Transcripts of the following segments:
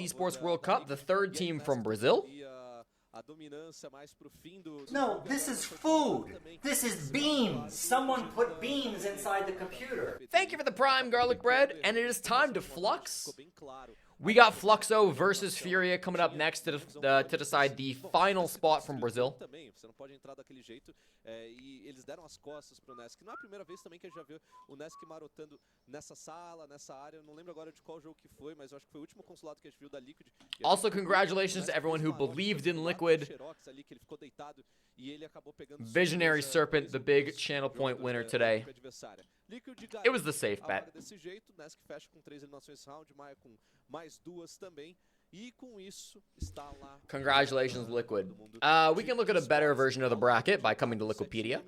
Esports World Cup, the third team from Brazil. No, this is food. This is beans. Someone put beans inside the computer. Thank you for the prime garlic bread, and it is time to flux. We got Fluxo versus Furia coming up next to decide the final spot from Brazil. Eles deram as costas pro Nesk. Não é a primeira vez também que a gente já viu o Nesk marotando nessa sala, nessa área. Eu não lembro agora de qual jogo que foi, mas eu acho que foi o último consulado que a gente viu da Liquid. Also, congratulations to everyone who believed in Liquid. Visionary Serpent, the big channel point winner today. It was the safe bet. Desse jeito, Nesk fecha com 3 eliminações round, Maia com mais 2 também. E com isso está lá. Congratulations, Liquid. We can look at a better version of the bracket by coming to Liquipedia.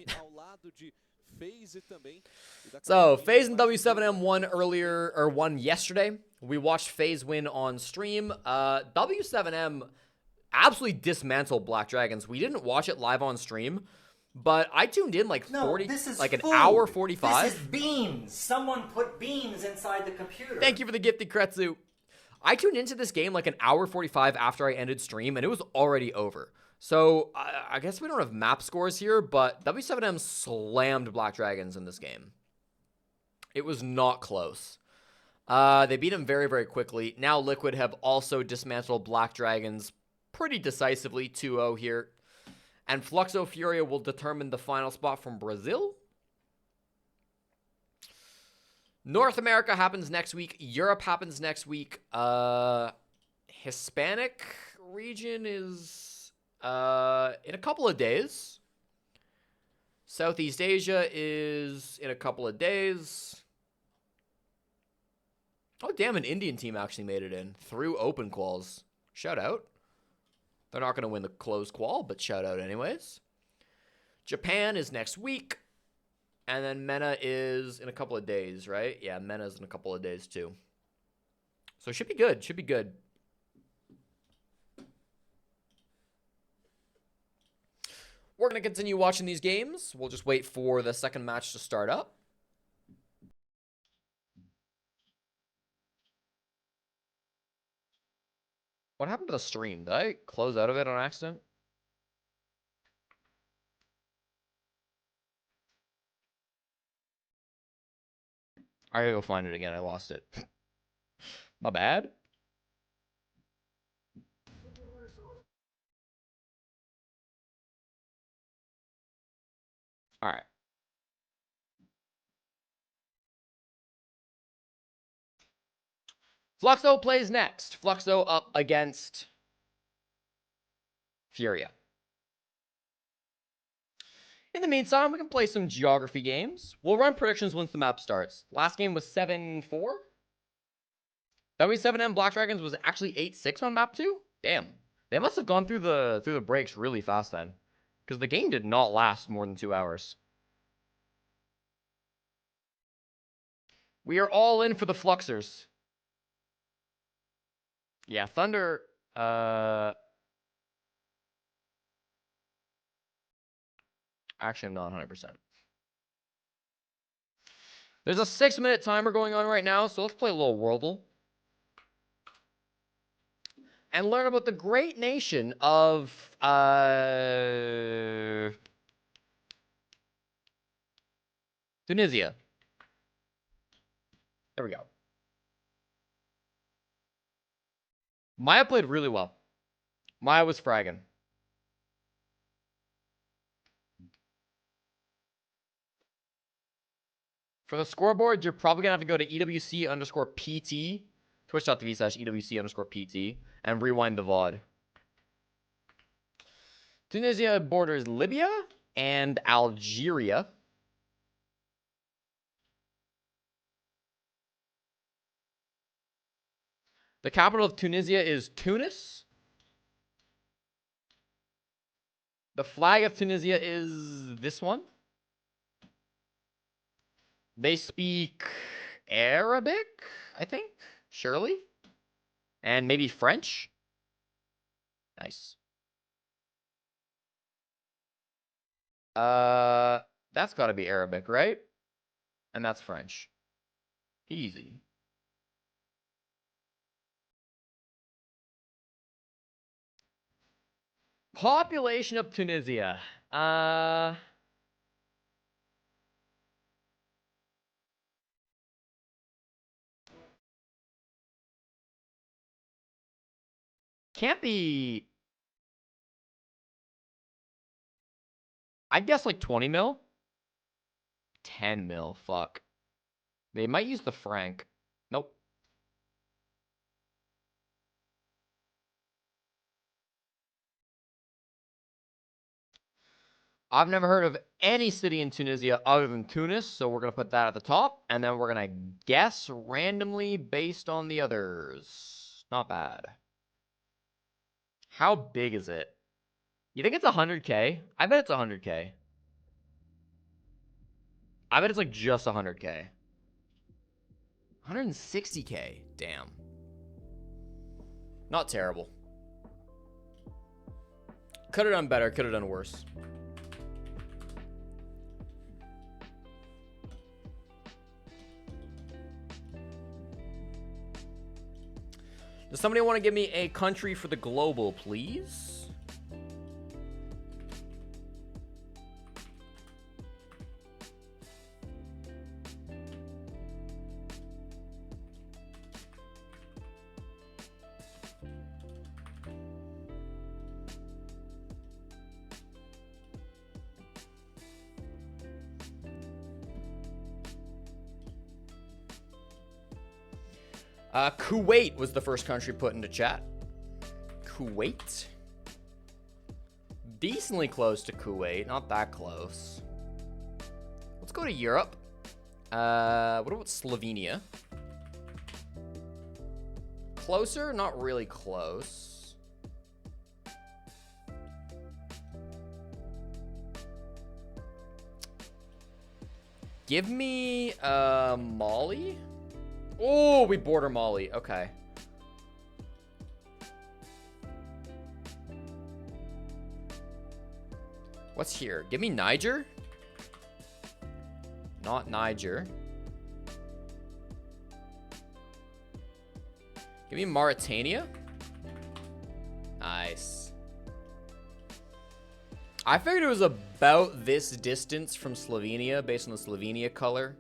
So, FaZe and W7M won yesterday. We watched FaZe win on stream. W7M absolutely dismantled Black Dragons. We didn't watch it live on stream, but I tuned in like an hour 45. This is beans. Someone put beans inside the computer. Thank you for the gifted Kretsu. I tuned into this game like an hour 45 after I ended stream, and it was already over. So, I guess we don't have map scores here, but W7M slammed Black Dragons in this game. It was not close. They beat him very, very quickly. Now Liquid have also dismantled Black Dragons pretty decisively, 2-0 here. And Fluxo Furia will determine the final spot from Brazil. North America happens next week. Europe happens next week. Hispanic region is in a couple of days. Southeast Asia is in a couple of days. Oh, damn, an Indian team actually made it in through open quals. Shout out. They're not going to win the closed qual, but shout out anyways. Japan is next week. And then MENA is in a couple of days, right? Yeah, MENA's in a couple of days too. So it should be good. Should be good. We're going to continue watching these games. We'll just wait for the second match to start up. What happened to the stream? Did I close out of it on accident? I gotta go find it again. I lost it. My bad. All right. Fluxo plays next. Fluxo up against Furia. In the meantime, we can play some geography games. We'll run predictions once the map starts. Last game was 7-4. W7M Black Dragons was actually 8-6 on map 2? Damn. They must have gone through the breaks really fast then. Because the game did not last more than 2 hours. We are all in for the Fluxers. Yeah, Thunder... Actually, I'm not 100%. There's a 6-minute timer going on right now, so let's play a little Wordle. And learn about the great nation of... Tunisia. There we go. Maya played really well. Maya was fragging. For the scoreboard, you're probably going to have to go to EWC_PT, twitch.tv/EWC_PT, and rewind the VOD. Tunisia borders Libya and Algeria. The capital of Tunisia is Tunis. The flag of Tunisia is this one. They speak Arabic, I think, surely. And maybe French. Nice. That's got to be Arabic, right? And that's French. Easy. Population of Tunisia. Can't be. I guess like 20 mil. 10 mil. Fuck. They might use the franc. Nope. I've never heard of any city in Tunisia other than Tunis, so we're going to put that at the top, and then we're going to guess randomly based on the others. Not bad. How big is it? You think it's 100K? I bet it's 100K. I bet it's like just 100K. 160K. Damn. Not terrible. Could have done better, could have done worse. Does somebody want to give me a country for the global, please? Kuwait was the first country put into chat. Kuwait? Decently close to Kuwait, not that close. Let's go to Europe. What about Slovenia? Closer? Not really close. Give me Mali? Oh, we border Mali. Okay. What's here? Give me Niger. Not Niger. Give me Mauritania. Nice. I figured it was about this distance from Slovenia based on the Slovenia color.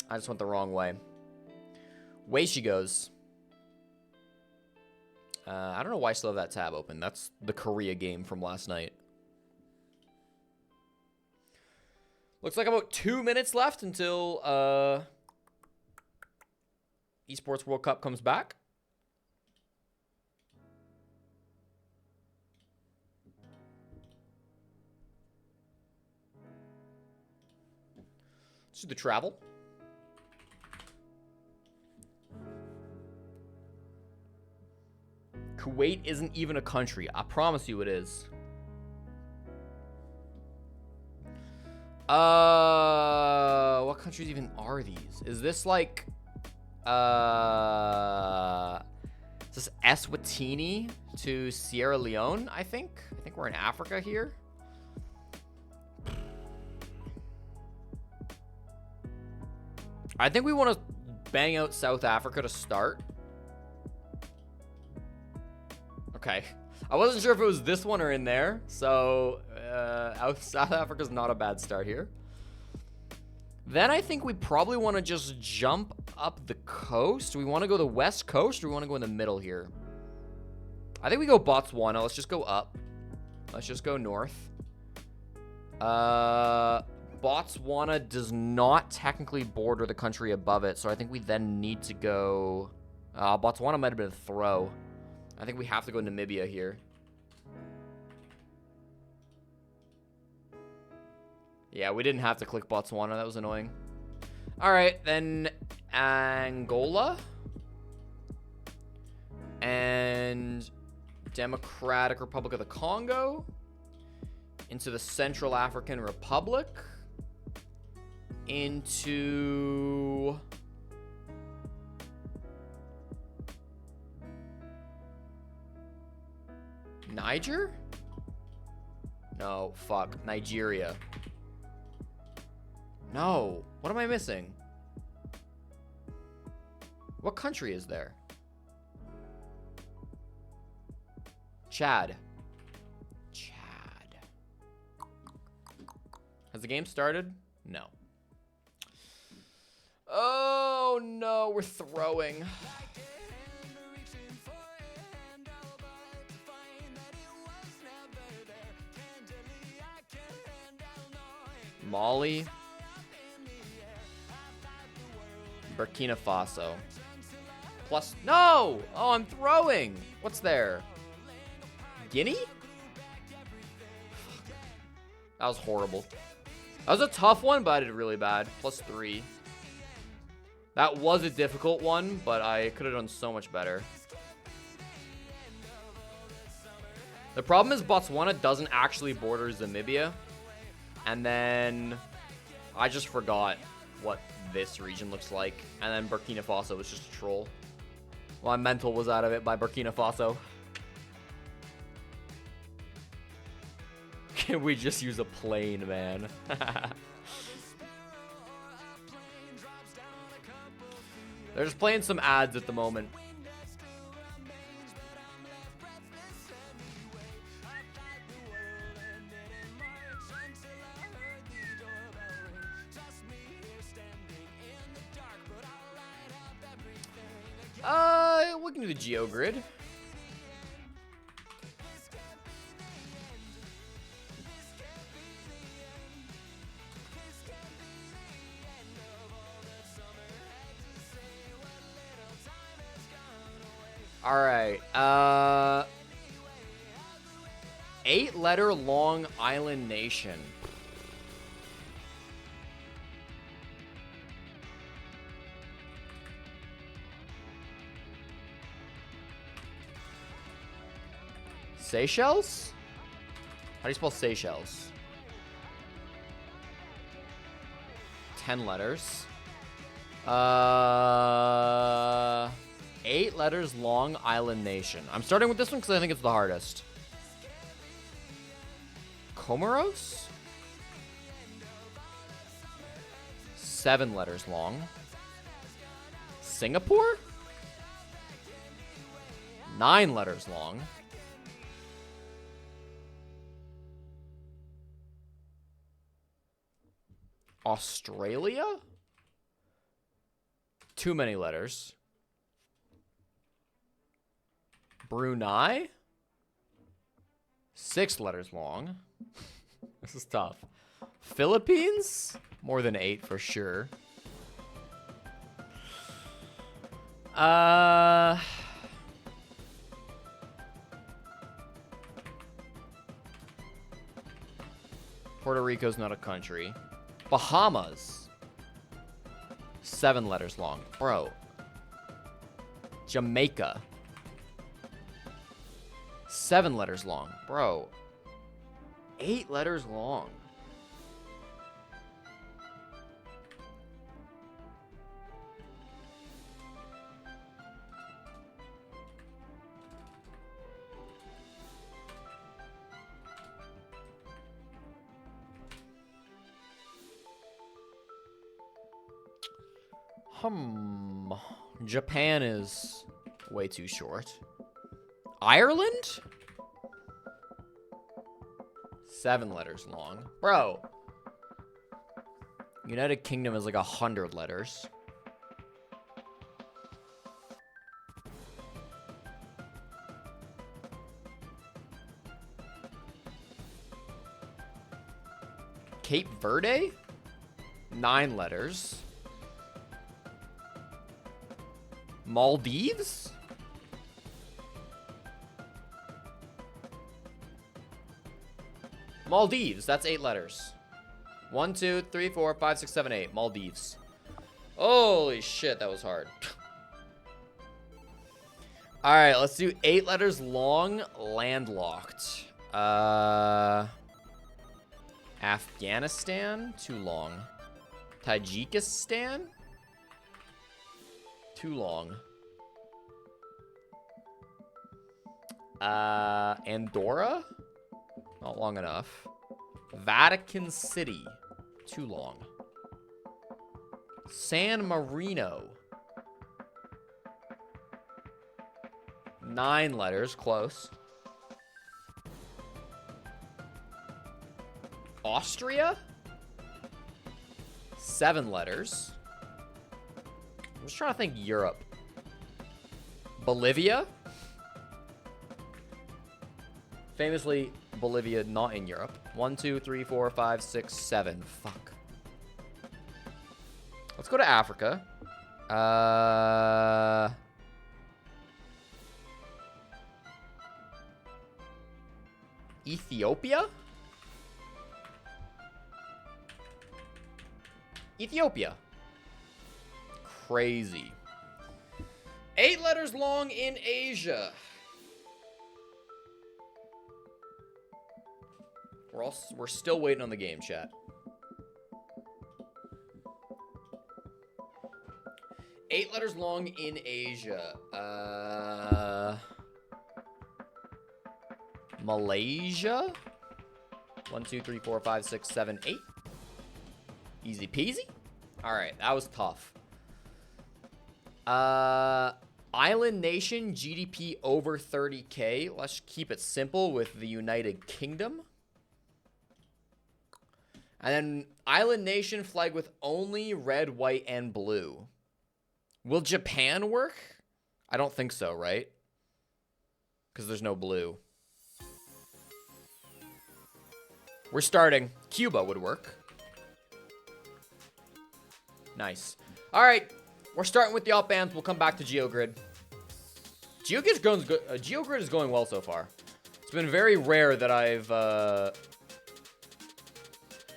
I just went the wrong way. Way she goes. I don't know why I still have that tab open. That's the Korea game from last night. Looks like about 2 minutes left until Esports World Cup comes back. Let's do the travel. Kuwait isn't even a country. I promise you it is. What countries even are these? Is this like, is this Eswatini to Sierra Leone, I think? I think we're in Africa here. I think we want to bang out South Africa to start. Okay. I wasn't sure if it was this one or in there. So, South Africa's not a bad start here. Then I think we probably want to just jump up the coast. Do we want to go the west coast or do we want to go in the middle here? I think we go Botswana. Let's just go up. Let's just go north. Botswana does not technically border the country above it. So I think we then need to go... Botswana might have been a throw. I think we have to go Namibia here. Yeah, we didn't have to click Botswana. That was annoying. All right, then Angola. And Democratic Republic of the Congo. Into the Central African Republic. Into... Niger? No, fuck. Nigeria. No. What am I missing? What country is there? Chad. Has the game started? No. Oh, no. We're throwing. Mali. Burkina Faso. Plus. No! Oh, I'm throwing. What's there? Guinea? That was horrible. That was a tough one, but I did really bad. +3. That was a difficult one, but I could have done so much better. The problem is Botswana doesn't actually border Namibia. And then I just forgot what this region looks like. And then Burkina Faso was just a troll. My mental was out of it by Burkina Faso. Can we just use a plane, man? They're just playing some ads at the moment. We can do the GeoGrid. All right. 8-letter Long Island nation. Seychelles? How do you spell Seychelles? 10 letters. 8 letters, Long Island nation. I'm starting with this one because I think it's the hardest. Comoros? 7 letters long. Singapore? 9 letters long. Australia? Too many letters. Brunei? 6 letters long. This is tough. Philippines? More than 8 for sure. Puerto Rico's not a country. Bahamas. 7 letters long. Bro. Jamaica. 7 letters long. Bro. 8 letters long. Japan is way too short. Ireland? 7 letters long. Bro. United Kingdom is like 100 letters. Cape Verde? 9 letters. Maldives? Maldives, that's 8 letters. 1, 2, 3, 4, 5, 6, 7, 8. Maldives. Holy shit, that was hard. Alright, let's do 8 letters long, landlocked. Afghanistan? Too long. Tajikistan? Too long. Andorra? Not long enough. Vatican City. Too long. San Marino. 9 letters. Close. Austria? 7 letters. I'm just trying to think Europe. Bolivia? Famously, Bolivia not in Europe. 1, 2, 3, 4, 5, 6, 7. Fuck. Let's go to Africa. Ethiopia? Ethiopia. Crazy. 8 letters long in Asia. We're still waiting on the game, chat. 8 letters long in Asia. Malaysia? 1, 2, 3, 4, 5, 6, 7, 8. Easy peasy. Alright, that was tough. Island nation, GDP over 30K. Let's keep it simple with the United Kingdom. And then island nation, flag with only red, white, and blue. Will Japan work? I don't think so, right? Because there's no blue. We're starting. Cuba would work. Nice. All right. We're starting with the alt bands. We'll come back to GeoGrid. GeoGrid is going well so far. It's been very rare that I've...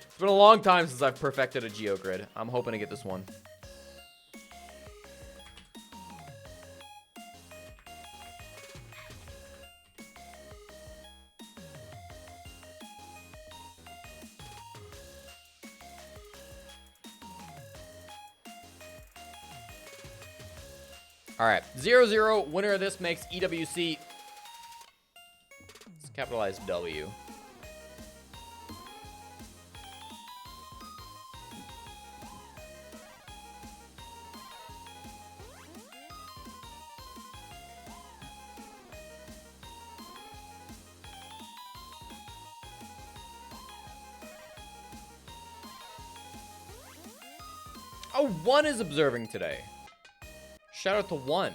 It's been a long time since I've perfected a GeoGrid. I'm hoping to get this one. All right, 0-0. Winner of this makes EWC. Let's capitalize W. Oh, 1 is observing today. Shout out to 1.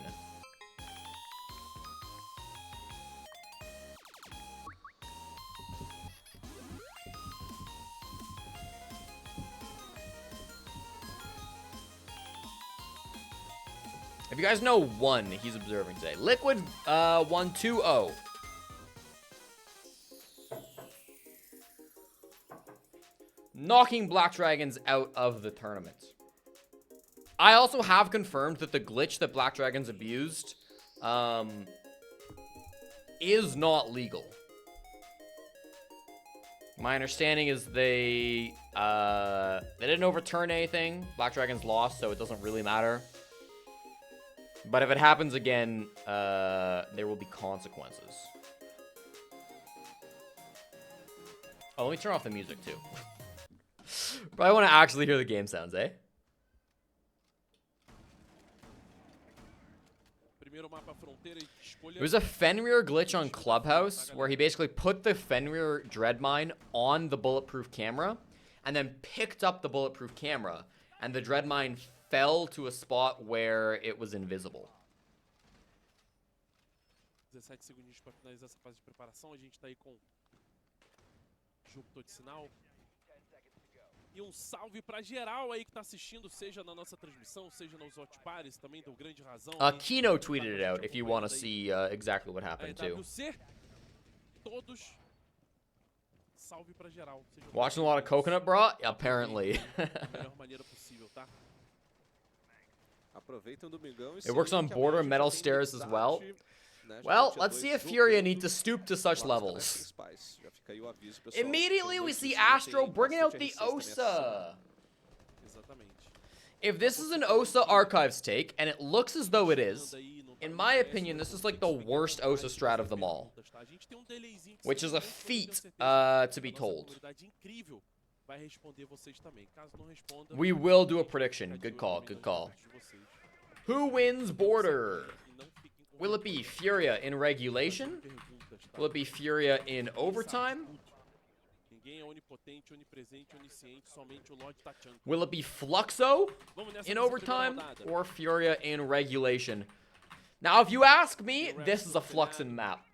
If you guys know 1, he's observing today. Liquid 120. Knocking Black Dragons out of the tournament. I also have confirmed that the glitch that Black Dragons abused is not legal. My understanding is they didn't overturn anything. Black Dragons lost, so it doesn't really matter. But if it happens again, there will be consequences. Oh, let me turn off the music too. Probably want to actually hear the game sounds, eh? There was a Fenrir glitch on Clubhouse where he basically put the Fenrir dread mine on the bulletproof camera and then picked up the bulletproof camera, and the dread mine fell to a spot where it was invisible. 17 segundinhos para finalizar essa fase de preparação. A gente tá aí com jogo todo sinal. E salve pra geral aí que tá assistindo, seja na nossa transmissão, seja nos watch parties, também deu grande razão. Kino tweeted it out if you want to see exactly what happened too. Todos. Salve pra geral. Watching a lot of Coconut Bra? Apparently. It works on border metal stairs as well. Well, let's see if Furia need to stoop to such levels. Immediately we see Astro bringing out the Osa. If this is an Osa Archives take, and it looks as though it is, in my opinion, this is like the worst Osa strat of them all. Which is a feat, to be told. We will do a prediction. Good call, good call. Who wins border? Will it be Furia in regulation? Will it be Furia in overtime? Ninguém é onipotente, onipresente, onisciente, somente o Lord Tachanka. Will it be Fluxo Vamos nessa in nessa primeira overtime rodada. or Furia in regulation? Now, if you ask me, this is a Fluxin map.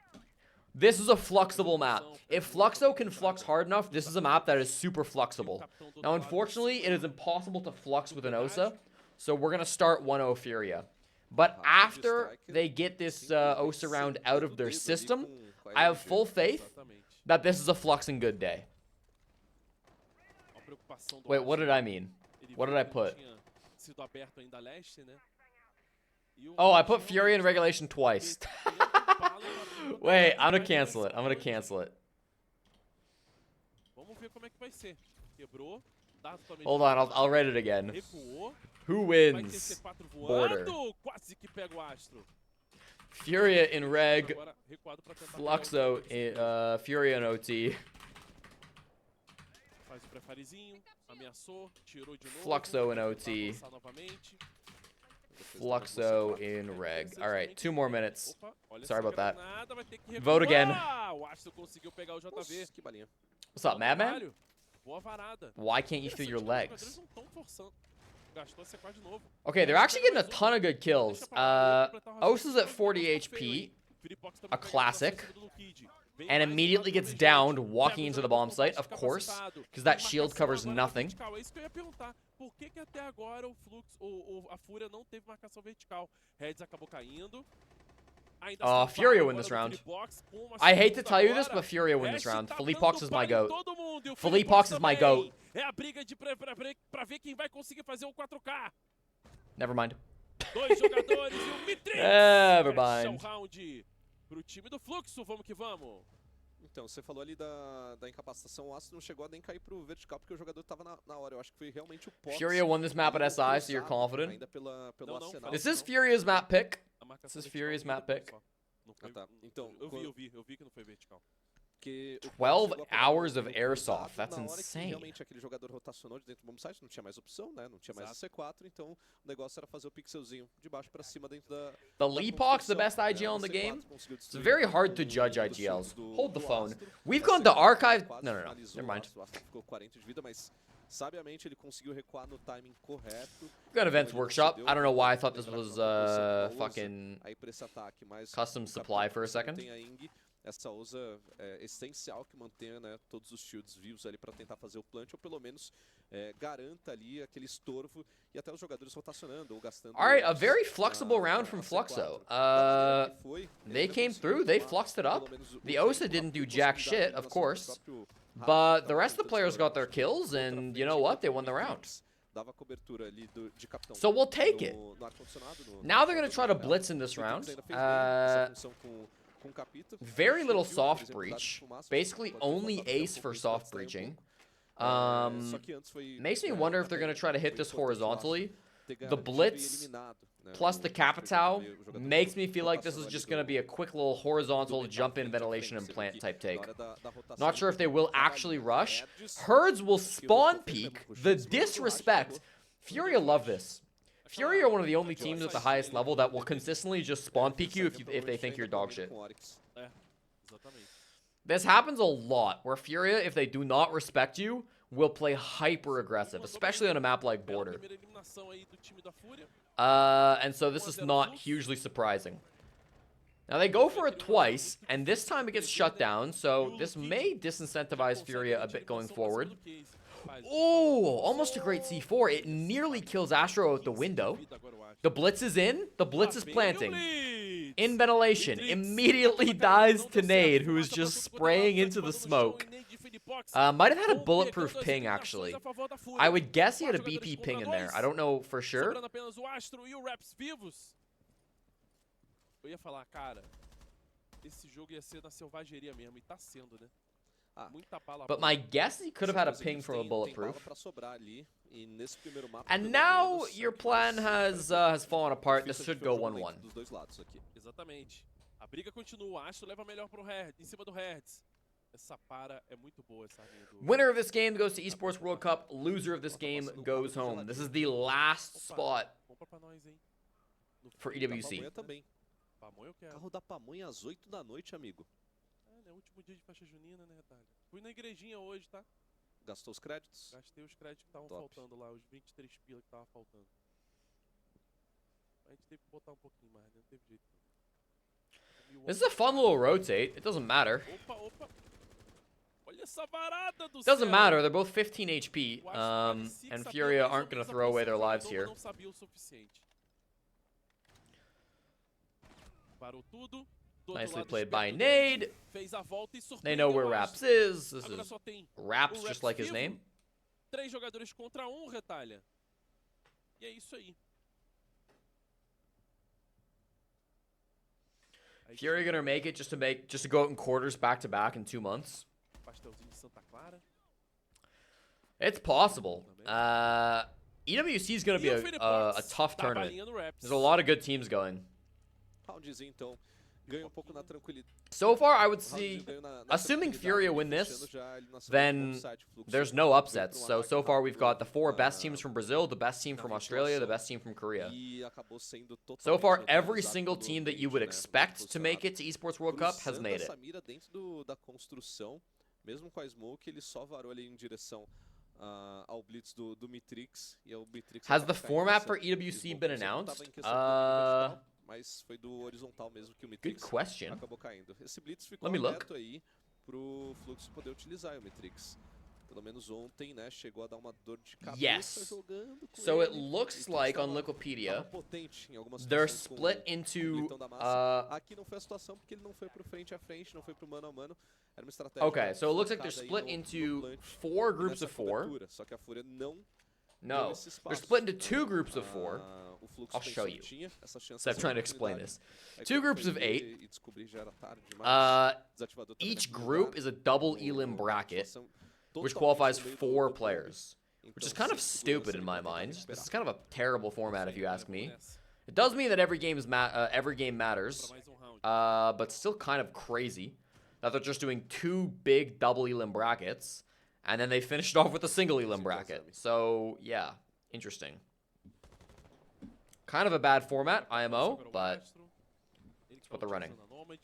This is a fluxible map. If Fluxo can flux hard enough, this is a map that is super fluxible. Now, unfortunately, it is impossible to flux with an Osa, so we're going to start 1-0 Furia. But after they get this Osa round out of their system, I have full faith that this is a fluxing good day. Wait, what did I mean? What did I put? Oh, I put Fury in regulation twice. Wait, I'm gonna cancel it. I'm gonna cancel it. Hold on, I'll write it again. Who wins? Border. Furia in reg. Fluxo in Furia in OT. Fluxo in OT. Fluxo in reg. All right, 2 more minutes. Sorry about that. Vote again. What's up, Madman? Why can't you feel your legs? Okay, they're actually getting a ton of good kills. Osa's at 40 HP, a classic, and immediately gets downed walking into the bomb site, of course, because that shield covers nothing. Furia win this round. I hate to tell you this, but Furia win this round. Felipox is my GOAT. Felipox is my GOAT. Never mind. Never mind. Então, você falou ali da incapacitação, o Astro não chegou a nem cair pro vertical porque o jogador tava na hora. Eu acho que foi realmente o Pox. Furia won this map at SI, so you're confident? Ainda pelo arsenal. This is Furia's map pick. This is Furia's map pick. Ah, tá. Então, eu vi que não foi vertical. 12 hours of airsoft, that's insane. Realmente aquele jogador rotacionou de dentro do bombsite, não tinha mais opção, né? Não tinha mais o C4, então o negócio era fazer o pixelzinho de baixo pra cima dentro da... The Leapok's the best IGL in the game. It's very hard to judge IGLs. Hold the phone. We've gone to archive... No. Never mind. Ficou 40 de vida, mas sabiamente ele conseguiu recuar no timing correto. Got Events Workshop. I don't know why I thought this was fucking custom supply for a second. Essa Osa é essencial que mantenha, né, todos os shields vivos ali para tentar fazer o plant, ou pelo menos garanta ali aquele estorvo e até os jogadores rotacionando ou gastando... Alright, a very flexible round from Fluxo. They came through, they fluxed it up. The Osa didn't do jack shit, of course. But the rest of the players got their kills, and you know what? They won the round. So we'll take it. Now they're going to try to blitz in this round. Very little soft breach. Basically only ace for soft breaching. Makes me wonder if they're going to try to hit this horizontally. The blitz plus the Capitao makes me feel like this is just going to be a quick little horizontal jump in ventilation and plant type take. Not sure if they will actually rush. Herds will spawn peek. The disrespect. Furia love this. Fury are one of the only teams at the highest level that will consistently just spawn peek you if they think you're dog shit. This happens a lot, where Furia, if they do not respect you, will play hyper aggressive, especially on a map like Border. And so this is not hugely surprising. Now they go for it twice, and this time it gets shut down, so this may disincentivize Furia a bit going forward. Oh, almost a great C4. It nearly kills Astro out the window. The blitz is in. The blitz is planting. In ventilation. Immediately dies to Nade, who is just spraying into the smoke. Might have had a bulletproof ping, actually. I would guess he had a BP ping in there. I don't know for sure. Eu ia falar, cara, esse jogo ia ser na selvageria mesmo, e tá sendo, né? But my guess he could have had a ping from a bulletproof. And now your plan has fallen apart. This should go 1-1. Exatamente. A briga continua. O Astro leva melhor pro Hertz, em cima do Hertz. Essa para é muito boa, essa linha do... Winner of this game goes to Esports World Cup. Loser of this game goes home. This is the last spot for EWC. Carro da Pamonha às 8 da noite, amigo. É o último dia de festa junina, né, Retalho? Fui na igrejinha hoje, tá? Gastou os créditos? Gastei os créditos que estavam Top. faltando lá, os 23 pila que estavam faltando. A gente teve que botar um pouquinho mais, né? Não teve jeito. This is a fun little rotate. It doesn't matter. Opa, opa. Olha essa varada do It doesn't céu. matter. They're both 15 HP. Eu acho que parecia que And sabia Furia mais ou aren't going menos to a throw away their posição do lives jogador, here. mas não sabia o suficiente. Parou tudo. Do outro Nicely lado, played esperto by do Nade. Nade, fez a volta e They surpreendeu know where o Raps Astro. is. This Agora is só tem Raps, o just Raps like his vivo. name. 3 jogadores contra 1, Retalha. E é isso aí. Aí Fury gonna make it just to go out in quarters back to back in 2 months. Pastelzinho de Santa Clara. It's possible. EWC is gonna be E o a Filipox tough dá tournament. balinha no Raps. There's a lot of good teams going. Roundzinho, então. Ganha um pouco na tranquilidade. So far, I would Roundzinho see, ganhou na assuming tranquilidade, Furia ali, win this, fechando já ele na segunda then offside, fluxo there's no veio upsets. pra um So ataque far we've got rápido the 4 best na- teams from Brazil, the best team na from Australia, the ventilação, best team from Korea. e acabou sendo So far, totalmente every neutralizado single pelo team that you ambiente, would né, expect to posicionado. make it to Esports World Cup has Cruzando made it. essa mira dentro da construção, mesmo com a smoke, ele só varou ali em direção ao blitz do Mitrix, e o Mitrix Has acaba the caindo format nessa for EWC smoke. been Não sei como announced? tava em questão do vertical, mas foi do horizontal mesmo que o Good Mitrix question. acabou caindo. Esse blitz ficou Let me look. aberto aí pro Fluxo poder utilizar o Mitrix. Pelo menos ontem, né, chegou a dar uma dor de cabeça Yes. jogando com So it ele. looks O like Mitrix on tava Wikipedia, potente em algumas they're situações com split o into Glitão da massa. uh, Aqui não foi a situação porque ele não foi pro frente a frente, não foi pro mano a mano. Era uma estratégia. okay, so it looks like they're focada aí split no into plant 4 e groups nessa of 4. cobertura. Só que a Fúria não No, deu esse they're espaço, split into né? 2 groups of 4. O Fluxo I'll show pensou que you. tinha essa chance, So I'm essa trying to explain oportunidade. this. Aí 2 quando groups foi of ver 8. e descobrir já era tarde demais. Desativador também Each naquele group lugar. is a double O- elim bracket, situação which totalmente qualifies no meio 4 do players, which Então, is kind of sem segurança, stupid in ele my vai tentar mind. recuperar. This is kind of a terrible format if you ask me. Nessa. It does mean that every game Pra matters, mais round. but still kind of crazy that they're just doing 2 big double elim brackets, and then they finished off with a single elim bracket. So yeah, interesting. Kind of a bad format, IMO, Agora o but Astro. Ele que what tá they're running. utilizando a Nomad.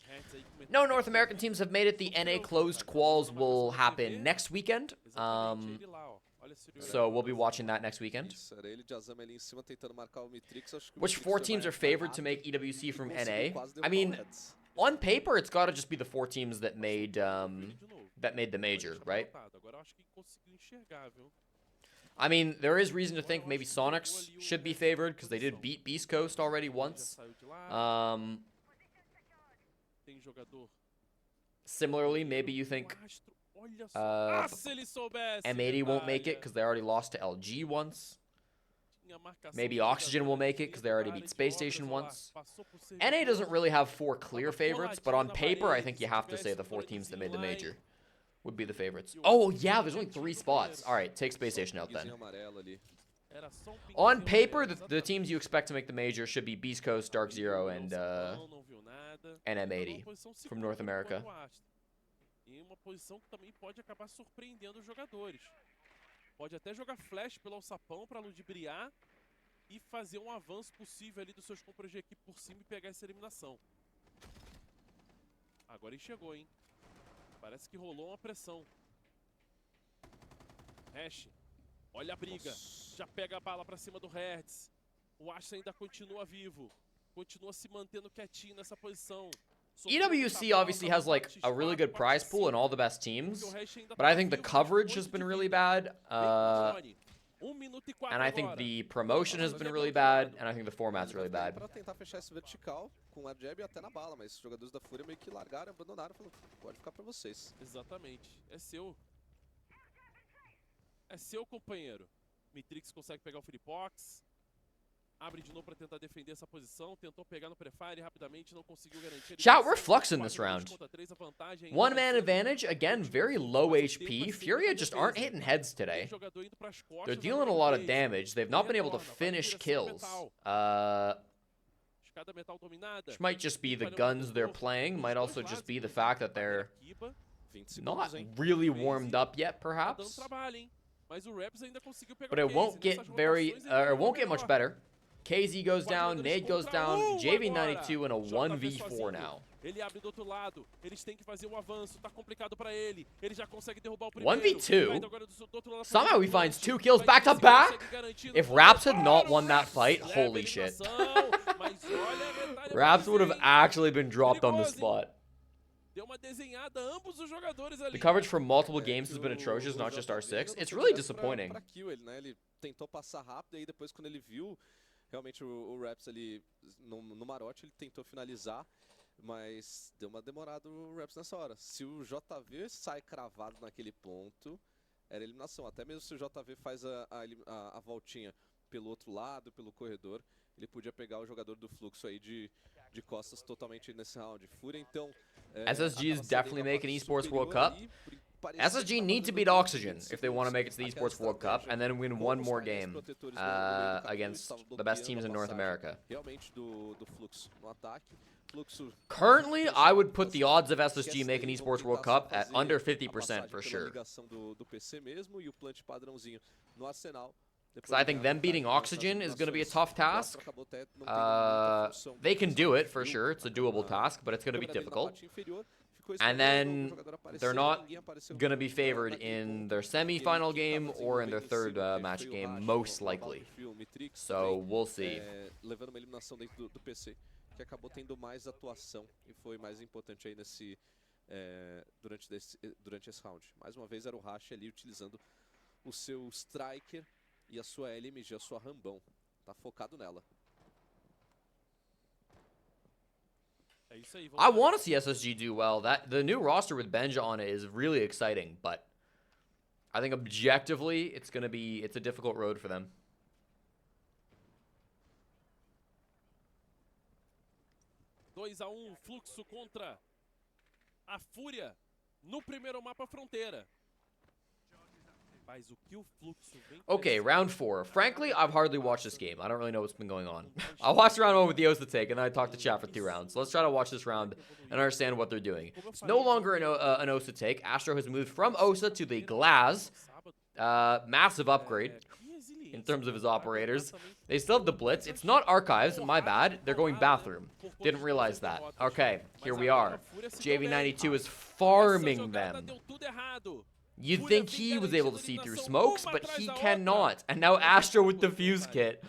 Hertz aí com no North American teams have made it. The NA closed quals will happen next weekend. Exatamente, ele lá, ó. Olha esse So we'll be watching that next weekend. Isso, era ele de Azami ali em cima tentando marcar o Mitrix. Acho que o Which Mitrix 4 foi teams mais are favored to rápido make EWC e from conseguiu NA? quase I derrubar o mean, Reds. on paper, it's got to just be the 4 teams that made de novo. the major, right? Agora eu acho que conseguiu enxergar, viu? I mean, there is reason to think maybe Sonics should be favored because they did beat Beast Coast already Já once. saiu de lá. Tem jogador. Similarly, maybe you think O Astro, olha só. Se ele soubesse. M80 won't make it Retalha. because they already lost to LG once. Tinha marcação Maybe de Oxygen will jogadores make it because they already dentro beat da área de Space Station obras, ó lá. once. Passou por NA servidor. doesn't really have 4 clear Tava favorites, but coladinho on na paper, I parede, think se you have to tivesse say the um 4 teams that made the dronezinho lá, major would be the favorites. E o Oh, Oxygen yeah, there's only tinha 3 tido spots. primeiro. All right, take Space Station out then. Pinguinho amarelo ali. Era só um On pinguinho paper, amarelo, the teams you expect to make the major should be Beast Coast, Dark Zero, and Não viu nada. M80 Uma posição from segura North por America. enquanto, o Astro. E uma posição que também pode acabar surpreendendo os jogadores. Pode até jogar flash pelo alçapão para ludibriar e fazer um avanço possível ali dos seus companheiros de equipe por cima e pegar essa eliminação. Agora ele chegou, hein? Parece que rolou uma pressão. Hash, olha a briga. Nossa. Já pega a bala pra cima do Hertz. O Astro ainda continua vivo. Continua se mantendo quietinho nessa posição. EWC obviously has like a really good prize pool and all the best teams, but I think the coverage has been really bad, and I think the promotion has been really bad, and I think the format's really bad. Pra tentar fechar esse vertical com a jab até na bala, mas os jogadores da Fúria meio que largaram, abandonaram, falaram, pode ficar pra vocês. Exatamente. É seu. É seu, companheiro. Mitrix consegue pegar o Filipox. Abre de novo pra tentar defender essa posição. Tentou pegar no prefire rapidamente, não conseguiu garantir. Shout, we're fluxing this round. 1 man advantage, again, very low HP. Furia just aren't hitting heads today. They're dealing a lot of damage. They've not been able to finish kills. Which might just be the guns they're playing, might also just be the fact that they're 20 not segundos, hein? really warmed up yet, perhaps. Mas o Raps ainda conseguiu pegar But o it case won't get nessas very, rotações, ele it won't get melhor. much better. KZ goes down, Jogadores Nade goes contra down, agora. JV92 in a JV 1v4 sozinho. now. Ele abre do outro lado, eles têm que fazer o avanço, tá complicado pra ele. Ele já consegue derrubar o primeiro. 1v2? Vai agora do outro lado Somehow pro he finds Clutch. 2 kills Vai back to conseguir, back? consegue garantir. If Raps had not won that fight, Leva holy shit. eliminação, mas olha a retalha Raps deles, would have hein? actually been dropped on the Perigoso, hein? spot. Deu uma desenhada, ambos os jogadores ali. The coverage from multiple games has been atrocious, not just R6. It's really disappointing. Pra kill ele, né? Ele tentou passar rápido e aí depois quando ele viu realmente o Raps ali no marote, ele tentou finalizar, mas deu uma demorada o Raps nessa hora. Se o JV sai cravado naquele ponto, era eliminação. Até mesmo se o JV faz a voltinha pelo outro lado, pelo corredor, ele podia pegar o jogador do fluxo aí de costas totalmente nesse round. Fúria, então... SSG is definitely making Esports World Cup. SSG need to beat Oxygen if they want to make it to the Esports World Cup and then win one more game against the best teams in North America. Currently, I would put the odds of SSG making Esports World Cup at under 50% for sure. Because I think them beating Oxygen is going to be a tough task. They can do it for sure. It's a doable task, but it's going to be difficult. And then they're not going to be favored in their semi-final game or in their third match game, most likely. So we'll see. Levando uma eliminação dentro do PC, que acabou tendo mais atuação e foi mais importante aí nesse durante esse round. Mais uma vez era o Hash ali utilizando o seu Striker e a sua LMG, a sua Rambão. Tá focado nela. I want to see SSG do well. The new roster with Benja on it is really exciting, but I think objectively it's a difficult road for them. 2-1, Fluxo contra a Fúria no primeiro mapa Fronteira. Mas o que o Fluxo vem Okay, round 4. Frankly, I've hardly watched this game. I don't really know what's been going on. I watched round 1 with the Osa take, and then I talked to chat for 2 rounds. So let's try to watch this round and understand what they're doing. It's no longer an Osa take. Astro has moved from Osa to the Glaz. Massive upgrade in terms of his operators. They still have the Blitz. It's not Archives, my bad. They're going Bathroom. Didn't realize that. Okay, here we are. JV92 is farming them. You'd think he was able to see through smokes, but he cannot. And now Astro with the fuse kit.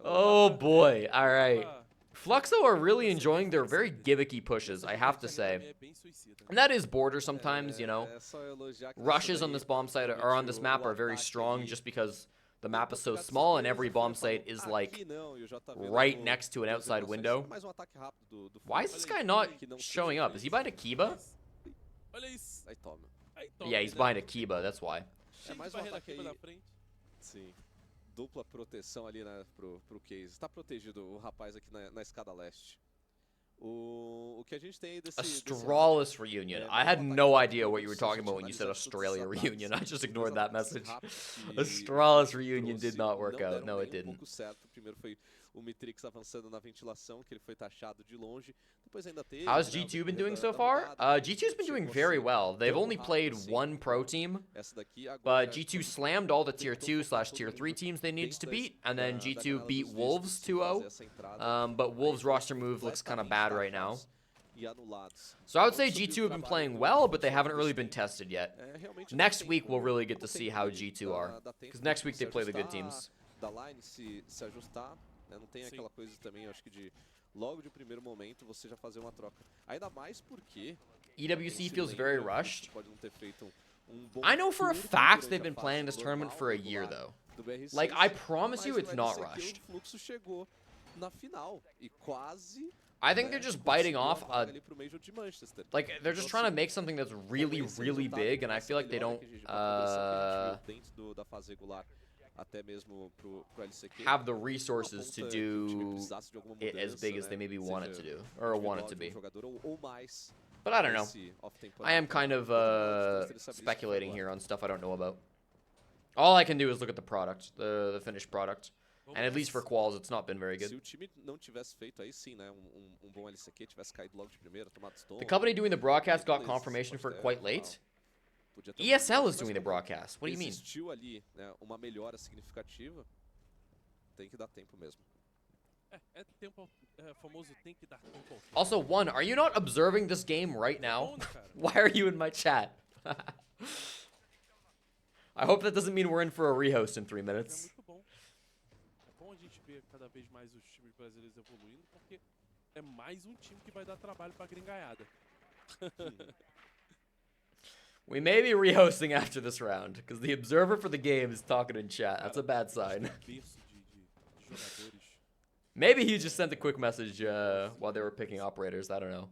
Oh boy, alright. Fluxo are really enjoying their very gimmicky pushes, I have to say. And that is border sometimes, you know. Rushes on this bomb site or on this map are very strong just because the map is so small and every bomb site is like right next to an outside window. Why is this guy not showing up? Is he behind a Kiba? Yeah, he's behind a Kiba, that's why. É mais um ataque aí. Sim. Dupla proteção ali, né, pro Case. Está protegido o rapaz aqui na escada leste. O que a gente tem aí desse... Astralis reunion. I had no idea what you were talking about when you said Australia reunion. I just ignored that message. Astralis reunion did not work out. No, it didn't. Primeiro foi o Mitrix avançando na ventilação, que ele foi taxado de longe. Depois ainda teve, How's G2 been doing so far? G2's been doing very well. They've only played one pro team, but G2 slammed all the tier 2/tier 3 teams they needed to beat, and then G2 beat Wolves 2-0. But Wolves' roster move looks kind of bad right now. So I would say G2 have been playing well, but they haven't really been tested yet. Next week we'll really get to see how G2 are, because next week they play the good teams. Da line se ajustar, né? Não tem aquela coisa também, acho que de logo de primeiro momento você já fazer uma troca. Ainda mais porque EWC feels very rushed. Pode não ter feito bom I know for a fact they've been planning this tournament for a year though. Like, I promise you it's not rushed. O Fluxo chegou na final e quase I think they're just biting off like, they're just trying to make something that's really, really big, and I feel like they don't have the resources to do it as big as they maybe want it to do, or want it to be. But I don't know. I am kind of speculating here on stuff I don't know about. All I can do is look at the product, the finished product. And at least for quals, it's not been very good. The company doing the broadcast got confirmation for it quite late. ESL is doing the broadcast. What do you mean? Existiu ali, né, uma melhora significativa. Tem que dar tempo mesmo. É tempo, famoso tem que dar tempo ao tempo. Also, one, are you not observing this game right now? Bom, né, cara? Why are you in my chat? I hope that doesn't mean we're in for a rehost in 3 É minutes. muito bom. É bom a gente ver cada vez mais os times brasileiros evoluindo, porque é mais um time que vai dar trabalho pra gringaiada. We may be rehosting after this round, because the observer for the game is talking in chat. That's a bad sign. Berço de jogadores. Maybe he just sent a quick message while they were picking operators. I don't know.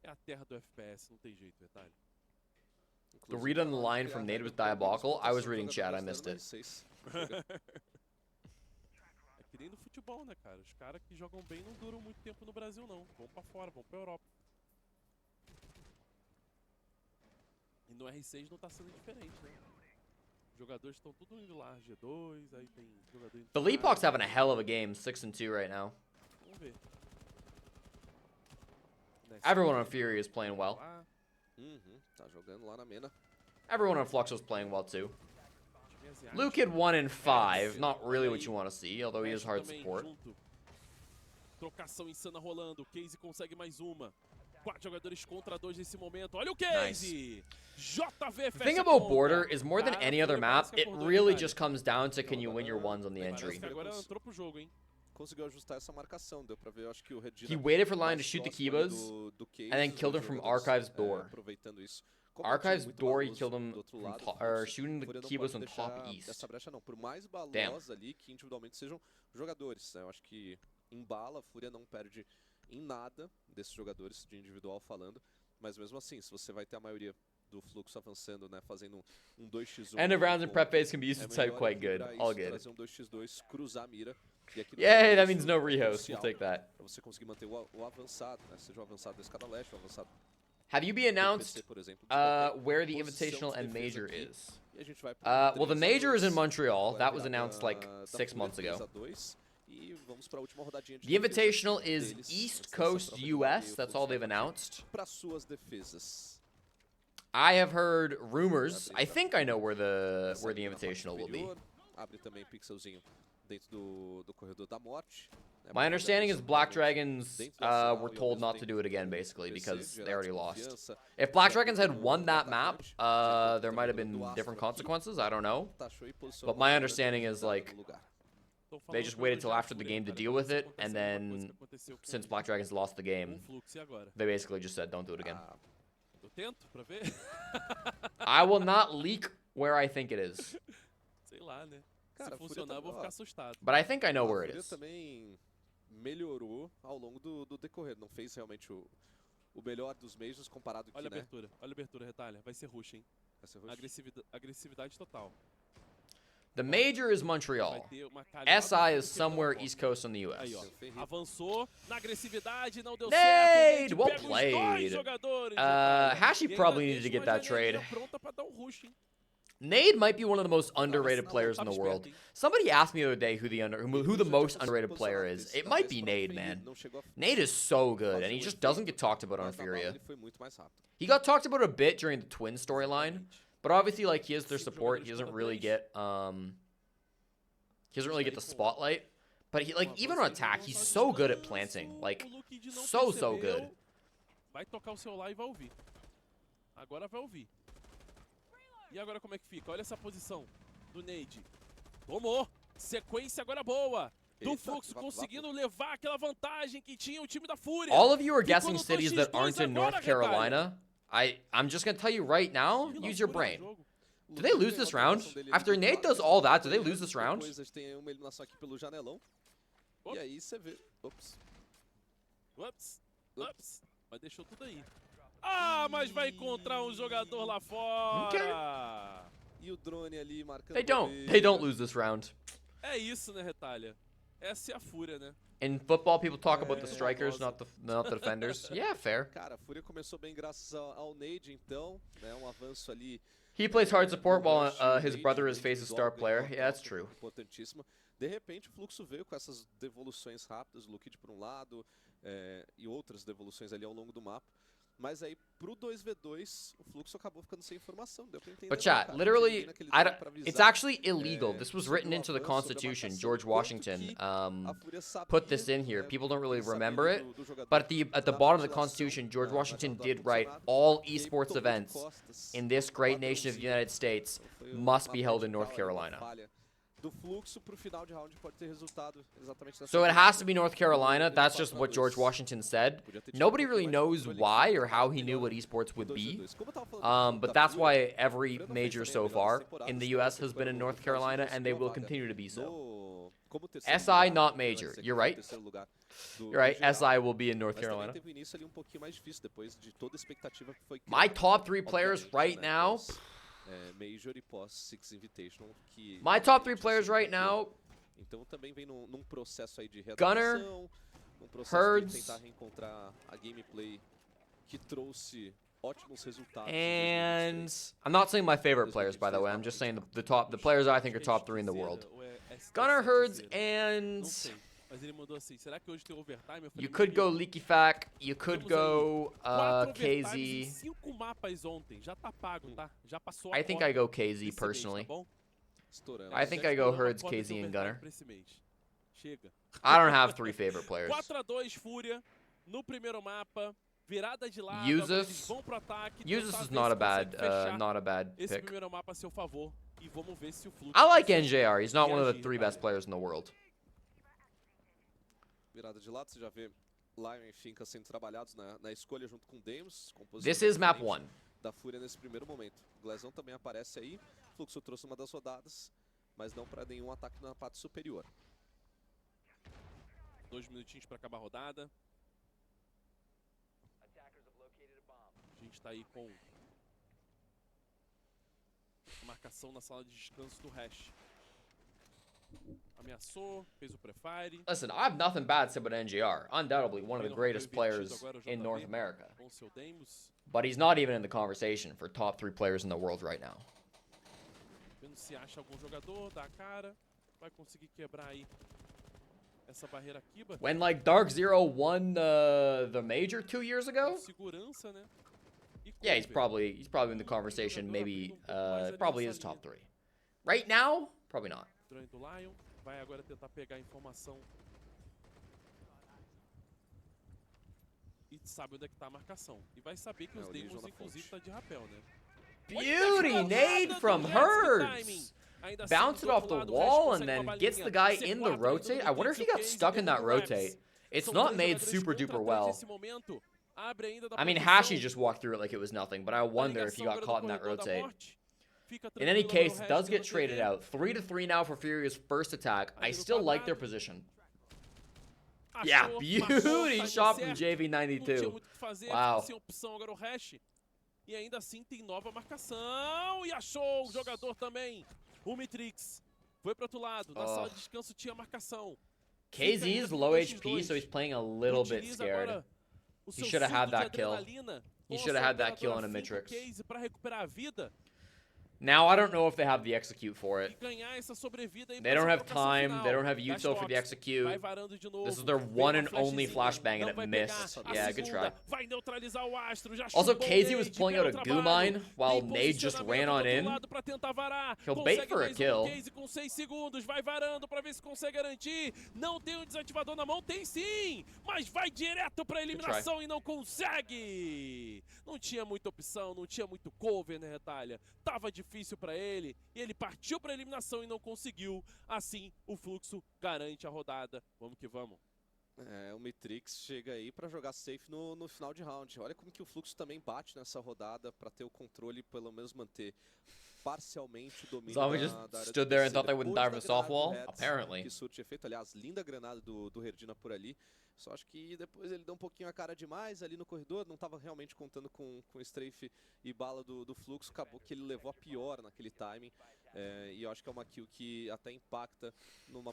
É a terra do FPS, não tem jeito, detalhe. The read on the line from Nate was diabolical. I was reading chat. I missed it. É que nem no futebol, né, cara? Os caras que jogam bem não duram muito tempo no Brasil, não. Vão pra fora, vão pra Europa. E no R6 não tá sendo diferente, né? Os jogadores estão tudo indo lá, G2, aí tem jogador indo The pra Leapok's área. having a hell of a game, 6-2 right now. Vamos ver. Everyone on Fury is playing well. Lá, Tá jogando lá na Mena. Everyone on Flux was playing well too. time asiático. Luke had 1-5, not really what you want to see, although he is Mexe hard também support. junto. Trocação insana rolando. Casey consegue mais uma. 4 jogadores contra 2 nesse momento. Olha o Casey! JV The thing about Border is more than any other map, it really just comes down to can you win your ones on the entry. Agora entrou pro jogo, hein? Conseguiu ajustar essa marcação, deu pra ver, eu acho que o Regina He waited for Lion to mais shoot the próximo ali Kibas, do Case, and then killed him os from jogadores, Archive's door. aproveitando isso. Como é um time Archive's muito door, he baloso killed him do outro from lado, or o shooting the Fúria não Kibas pode on top deixar east. essa brecha não, por mais Damn. balosa ali que individualmente sejam jogadores, né? Eu acho que em bala a Fúria não perde em nada desses jogadores de individual falando, mas mesmo assim, se você vai ter a maioria do fluxo avançando, né, fazendo um 2x1. End of rounds and com- prep phase can be used é to type melhor quite good. equilibrar All isso, good. trazer um 2x2, cruzar a mira. E aqui no Yay, jogo that isso means no é rehost. We'll crucial take that. pra você conseguir manter o avançado, né? Seja o avançado da escada leste, o avançado Have you been do announced PC, por exemplo. desbater where the posição Invitational de and defesa Major aqui. is? E a gente vai pro Well, the 3 a Major is in 2. Montreal. Agora That was virada announced like da 6 Fúria, months 3 ago. a 2. E vamos pra última rodadinha de The defesa Invitational is deles, East antes dessa Coast prova de US. meio That's fluxo all they've vai partir announced. pra suas defesas. I have heard rumors. I think I know where the Essa aqui na parte Invitational will be. superior, abre também pixelzinho dentro do corredor da morte. né, My pra understanding fazer a is Black posição Dragons dentro do arsenal were e ao told mesmo not to tempo do it again, o basically, PC, because they gerar already lost. desconfiança. If Black Já Dragons had tem won o that map, atacante, já tem there might have também o been Astro different aqui, consequences. I don't know. taxou e posicionou But my agora understanding is, no like, lugar. Tô They falando just do waited till Elogiar after the Fúria, game to cara, deal não with tá it, and acontecendo uma coisa then que aconteceu com since Black Dragons lost the o game, Flux e agora. they basically just said, don't do it again. Ah, Eu tento pra ver? I will not leak where I think it is, Sei lá, né? Cara, a Se Fúria funcionar, eu vou ó, ficar assustado. but I think I know a where it Fúria is. também melhorou ao longo do decorrer. Não fez realmente o melhor dos Majors comparado Olha a que, né? abertura, olha a abertura, retalha. Vai ser rush, hein? Essa rush. Agressividade total. The major is Vai Montreal. ter uma calhada SI de is que somewhere pela East Coast in the Aí, ó. US. Ferreira. Avançou na agressividade, não deu Nade! certo. Well Nade pega os played. dois jogadores, detalhe. Hashi E ainda probably needed to deixa get uma that trade. janelinha pronta pra dar um rush, hein? Nade might be one of the most underrated não, players in tava the world. esperto, hein? Somebody asked me the other day who the Já most tinha underrated posicionado player is. desse- It da might vez be para o Nade, Ferreira, man. não chegou a Nade is so good, fazer and he o just efeito, doesn't get talked about on mas na bala Furia. ele foi muito mais rápido. He got talked about a bit during the Twin storyline, but obviously, like, he has their support. He doesn't really get the spotlight. But he, like, even on attack, he's so good at planting. Like, so good. Vai tocar o celular e vai ouvir. Agora vai ouvir. E agora como é que fica? Olha essa posição do Nade. Tomou. Sequência agora boa. Do Eita, Fluxo vapo, conseguindo levar aquela vantagem que tinha o time da Fúria. All of you are Ficou guessing no cities 2x2 that aren't in agora, North Retalha. Carolina. I'm just gonna tell you right now, Que use your loucura brain. no jogo. Do they lose this round? After Nate does all that, do they lose this round? Depois eles têm uma eliminação aqui pelo janelão. Ops. E aí você vê. Ops. Ups. Mas deixou tudo aí. Ah, mas vai encontrar um jogador lá fora. E o drone ali marcando. They don't. bobeira. They don't lose this round. É isso, né, Retalha? Essa é a Fúria, né? In football, people talk about the É, strikers, famosa. not the defenders. Yeah, fair. Cara, a Fúria começou bem graças ao Nade, então, né, um avanço ali. He plays hard support while his Nade, brother is Nade Face's individual, star player. ganhou Yeah, that's uma true. importantíssima. De repente, o Fluxo veio com essas devoluções rápidas, o Lukid por um lado, e outras devoluções ali ao longo do mapa. Mas aí, pro 2v2, o Fluxo acabou ficando sem informação. Deu pra entender. But chat, cara, literally, naquele I dado don't, pra it's avisar, actually illegal. This was written sobre o into the avanço, sobre a Constitution. marcação, George quanto Washington que a Fúria put sabia, this in here. né, People don't really ele sabia remember ali it. do jogador But at the na bottom of the ventilação, Constitution, George na Washington janela do did write ar-condicionado, all e aí esports tomou de events costas, in this um great nation of the padrãozinho. United States Então foi must uma be held in vertical North ali, uma Carolina. falha do Fluxo pro final de round pode ter resultado exatamente dessa So it forma. has to be North Carolina. No That's just what George 4-2. Washington said. Podia ter tido Nobody um really pouquinho mais de knows controle why aqui, or how he melhor knew what esports no would be. 2v2. Como eu tava falando do jogo But da that's Fúria, why every Fúria não fez major também a so melhor far das temporadas, in the também US fez has been in no North finalzinho, Carolina, and they conseguiu a will vaga continue to be so. como terceiro SI lugar, not vai major. ser You're o right. terceiro lugar do You're right. geral. SI will be in North Mas também Carolina. teve um início ali um pouquinho mais difícil depois de toda a expectativa que foi My criada, top 3 players obviamente, right né, now. pós, Major e pós Six Invitational, que My top 3 realmente, players assim, right campeão. now. Então também vem num processo aí de Gunner, readaptação, num processo de Herds, tentar reencontrar a gameplay que trouxe ótimos resultados em and 2023. I'm not saying my favorite players, by the way. I'm just saying the players I think are top 3 in the world. Gunner, Herds, and Não sei, mas ele mandou assim, será que hoje tem overtime? Eu falei, you meu could go amigo, Leaky Fac. You could temos aí go 4 overtimes em KZ. 5 mapas ontem, já tá pago, tá? Já passou a I think cota I go desse KZ mês, personally. tá bom? Estourando. I think Já I go estouramos a Herds, cota de KZ, and overtime Gunner. pra esse mês. Chega. I don't have 3 favorite players. 4-2 Fúria no primeiro mapa, virada de lado, Usus. agora eles vão pro ataque. Usus tentar is ver not se a bad, consegue fechar not a bad esse pick. primeiro mapa a seu favor e vamos ver se o Fluxo I like consegue NJR. He's not one of the reagir, 3 best Itália. players in the world. Virada de lado, você já vê Lion e Finca sendo trabalhados na escolha junto com Deimos. This is map 1. Da Fúria nesse primeiro momento. O Glazão também aparece aí. Fluxo trouxe uma das rodadas, mas não para nenhum ataque na parte superior. 2 minutinhos para acabar a rodada. A gente tá aí com a marcação na sala de descanso do Hash. Ameaçou, fez o prefire. Listen, I have nothing bad to say about NJR. Undoubtedly one of the greatest players in North America. Com seu Deimos. But he's not even in the conversation for top 3 players in the world right now. Vendo se acha algum jogador, dá a cara. Vai conseguir quebrar aí essa barreira aqui. When like Dark Zero won the major 2 years ago? Segurança, né? E Yeah, he's cover. probably in the conversation. Maybe probably is top 3. Right now, probably not. Drone do Lion. Vai agora tentar pegar a informação. E sabe onde é que tá a marcação. E vai saber que os o Deimos, Legion na inclusive, fonte. tá de rapel, né? Beauty nade from Herds. Bounce it off the wall and then gets the guy in the rotate. I wonder if he got stuck in that rotate. It's not made super duper well. I mean, Hashi just walked through it like it was nothing, but I wonder if he got caught in that rotate. In any case, it does get traded out. 3-3 now for Furia's first attack. I still like their position. Yeah, beauty shot from JV92. Wow. Sem opção agora o Hash. E ainda assim tem nova marcação. E achou o jogador também. O Mitrix. Foi pro outro lado. Na sala de descanso tinha marcação. KZ is low HP, so he's playing a little bit scared. He should have had that kill. He should have had that kill on a Mitrix. Para recuperar a vida. Now, I don't know if they have the execute for it. E ganhar essa sobrevida aí They pra don't essa have trocação time. final. They don't have Das Yuto for the Fox. execute. Vai varando de novo. This is their Vem one uma and only flashzinha. flashbang, and Não it vai missed. pegar. A Yeah, good segunda try. vai neutralizar o Astro. Já Also, chumbou o KZ was Nade, pulling out a belo goo trabalho. mine while Tem Nade just posicionamento ran do on outro in. lado pra tentar varar. He'll Consegue bait for a mais kill. KZ com 6 segundos. Vai varando pra ver se consegue garantir. Não tem um desativador na mão? Tem sim! Mas vai direto pra eliminação e não consegue! Não tinha muita opção, não tinha muito cover, né, Retalha? Tava difícil pra ele e ele partiu pra eliminação e não conseguiu. Assim, o Fluxo garante a rodada. Vamos que vamos. O Mitrix chega aí pra jogar safe no final de round. Olha como que o Fluxo também bate nessa rodada pra ter o controle e pelo menos manter parcialmente o domínio Zombie da just área de stood there and PC. thought they wouldn't die Depois from da a soft granada wall? do Reds, Apparently. que surte efeito. Aliás, linda granada do Herdina por ali. Só acho que depois ele deu um pouquinho a cara demais ali no corredor. Não estava realmente contando com strafe e bala do Fluxo. Acabou que ele levou a pior naquele timing. E eu acho que é uma kill que até impacta num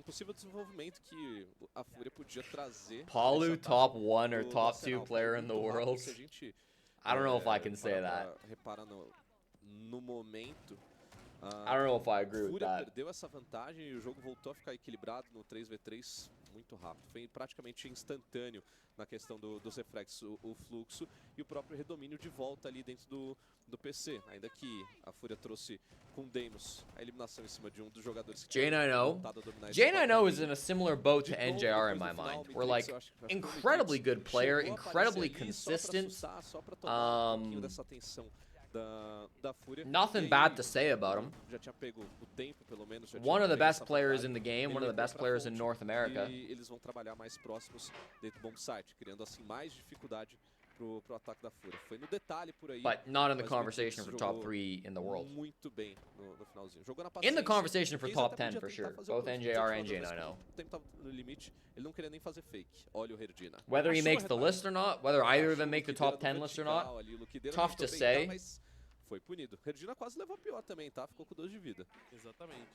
possível desenvolvimento que a Fúria podia trazer. Palu nessa top etapa 1 or do top Arsenal. 2 player in the Muito rápido, world. se a gente, I don't know if I can say that. Repara no momento. I don't know if I agree with Fúria that. perdeu essa vantagem e o jogo voltou a ficar equilibrado no 3v3. muito rápido. Foi praticamente instantâneo na questão dos reflexos, o fluxo e o próprio redomínio de volta ali dentro do PC. Ainda que a Fúria trouxe com o Deimos a eliminação em cima de um dos jogadores que J9O. J9O is in a similar boat to NJR in my mind. We're like incredibly good player, incredibly consistent. Nothing bad to say about him. One of the best players in the game, one of the best players in North America. Eles vão trabalhar mais próximos dentro do bomb site, criando assim mais dificuldade pro ataque da Fúria. Foi no detalhe por aí. But not in the conversation for top 3 in the world. Muito bem no finalzinho. Jogou na In the conversation for top 10 for sure. Both NJR and J9O. O tempo tava no limite, ele não queria nem fazer fake. Olha o Herdina. Whether he makes the list or not, whether either of them make the top 10 list or not, tough to say. Foi punido. Herdina quase levou a pior também, tá? Ficou com 2 de vida. Exatamente.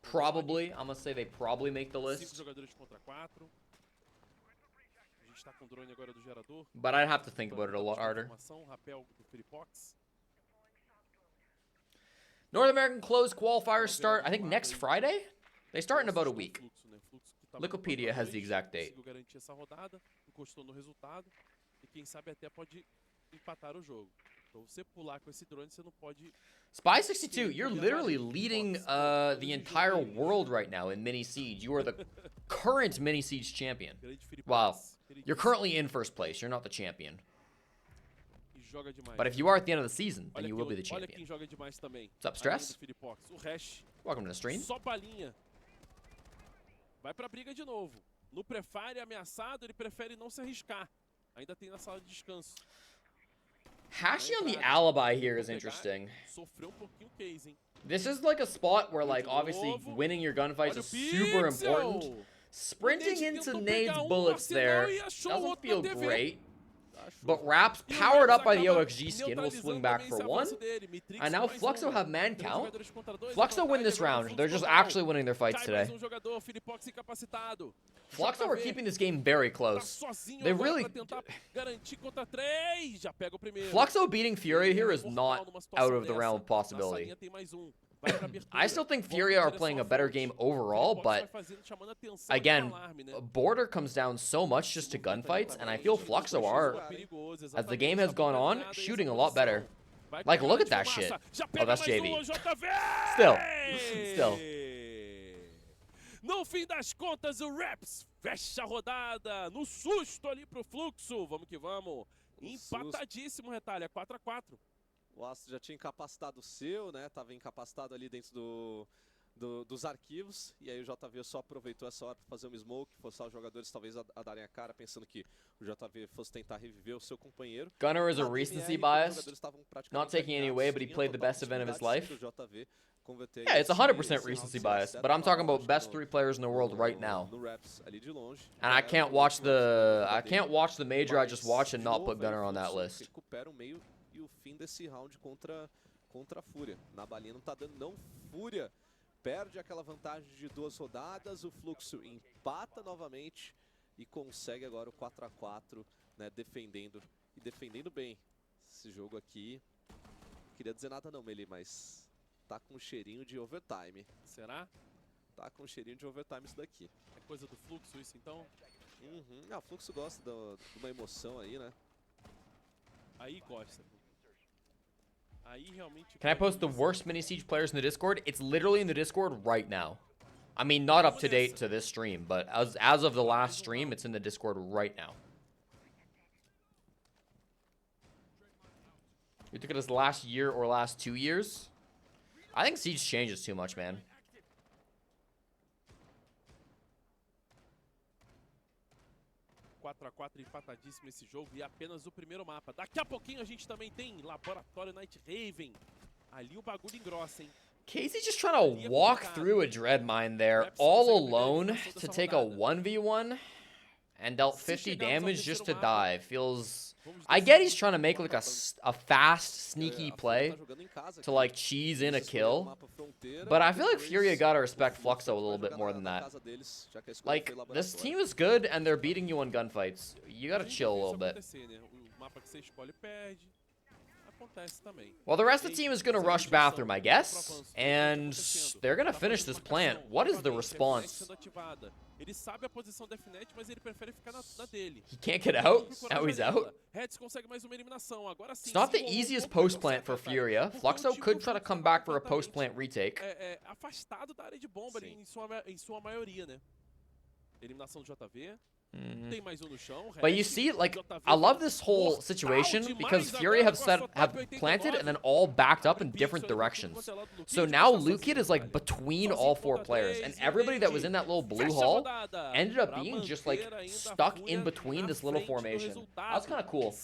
Probably, I'm gonna say they probably make the 5 list. jogadores contra 4. A gente tá com o drone agora do gerador. But I'd have to think about it a lot harder. Rapel do Filipox. North American closed qualifiers start, I think, next Friday? They start in about a week. Wikipedia has the exact date. Conseguiu garantir essa rodada, encostou no resultado e quem sabe até pode empatar o jogo. Então você pular com esse drone, você não pode. Spy62, you're literally leading the entire world right now in Mini Siege. You are the current Mini Siege champion. Wow. You're currently in first place. You're not the champion. But if you are at the end of the season, then you will be the Olha quem champion. joga demais também. What's up, Stress? O Hash. Welcome to the stream. Só balinha. Vai pra briga de novo. No prefire ameaçado, ele prefere não se arriscar. Ainda tem na sala de descanso. Hashi on the alibi here is interesting. Sofreu pouquinho o case, hein? This is like a spot where, like, obviously winning your gunfights is super important. Sprinting into Nade's bullets there doesn't feel great. But Raps, powered up by the OXG skin, will swing back for 1. And now Fluxo have man count. Fluxo win this round. They're just actually winning their fights today. Fluxo are keeping this game very close. They really... Fluxo beating Furia here is not out of the realm of possibility. I still think Furia are playing a better game overall, but again, border comes down so much just to gunfights, and I feel Fluxo are, as the game has gone on, shooting a lot better. Like, look at that shit. Oh, that's JV. Still. No fim das contas, o Raps fecha a rodada no susto ali pro Fluxo. Vamos que vamos. Empatadíssimo, Retalha, 4-4. O Astro já tinha incapacitado o seu, né? Tava incapacitado ali dentro dos arquivos. E aí o JV só aproveitou essa hora para fazer um smoke, forçar os jogadores talvez a darem a cara, pensando que o JV fosse tentar reviver o seu companheiro. Gunnar is a recency bias. Not taking any away, but he played the best event of his life. Yeah, it's 100% recency bias, but I'm talking about best 3 players in the world right now. And I can't watch the major I just watched and not put Gunnar on that list. E o fim desse round contra a Fúria. Na balinha não tá dando não. Fúria perde aquela vantagem de 2 rodadas. O Fluxo empata novamente e consegue agora o 4-4, né, defendendo bem. Esse jogo aqui, não queria dizer nada não, Meli, mas tá com um cheirinho de overtime. Será? Tá com um cheirinho de overtime isso daqui. É coisa do Fluxo isso então? O Fluxo gosta de uma emoção aí, né? Aí gosta. Can I post the worst mini siege players in the Discord? It's literally in the Discord right now. I mean, not up to date to this stream, but as of the last stream, it's in the Discord right now. You took it as last year or last 2 years? I think Siege changes too much, man. 4-4 empatadíssimo esse jogo e apenas o primeiro mapa. Daqui a pouquinho a gente também tem Laboratório Night Raven. Ali o bagulho engrossa, hein? Casey just trying to walk through a Dread Mine there all alone to take a 1v1 and dealt 50 damage just to die. Feels... I get he's trying to make like a fast, sneaky play to like cheese in a kill, but I feel like Furia gotta respect Fluxo a little bit more than that. Like, this team is good and they're beating you on gunfights. You gotta chill a little bit. acontece também. Well, the rest of the team is going to rush bathroom, I guess. And they're going to finish this plant. What is the response? Ele sabe a posição da Fnatic, mas ele prefere ficar na dele. He can't get out? Now he's out? Reds consegue mais uma eliminação. Agora sim. It's not the easiest post-plant for Furia. Fluxo could try to come back for a post-plant retake. Afastado da área de bomba ali, em sua maioria, né? Eliminação do JV. Tem mais um no chão. But you see, like, I love this whole situation because Fury have planted and then all backed up in different directions. So now Lukid is like between all 4 players, and everybody that was in that little blue hall ended up being just like stuck in between this little formation. That's kind of cool.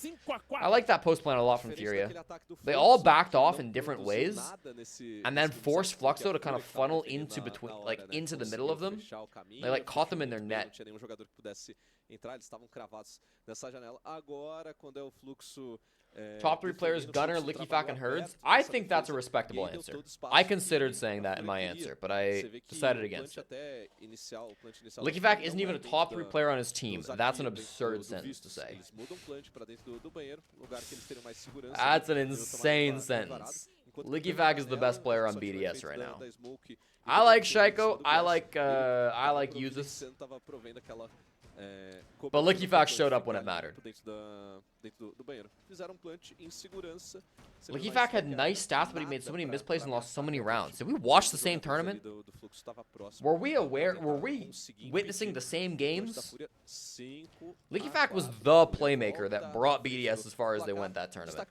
I like that post plant a lot from Furia. They all backed off in different ways and then forced Fluxo to kind of funnel into between, like into the middle of them. They like caught them in their net. Entrar, eles estavam cravados nessa janela. Agora, quando é o fluxo. Top 3 players, Gunner, Liquifac, and Herds. I think that's a respectable answer. I considered saying that in my answer, but I decided against it. Liquifac isn't even a top 3 player on his team. That's an absurd sentence to say. That's an insane sentence. Liquifac is the best player on BDS right now. I like Shaiko. I like Uzus. But Liquifac showed up when it mattered. Liquifac had nice stats, but he made so many misplays and lost so many rounds. Did we watch the same tournament? Were we witnessing the same games? Liquifac was the playmaker that brought BDS as far as they went that tournament.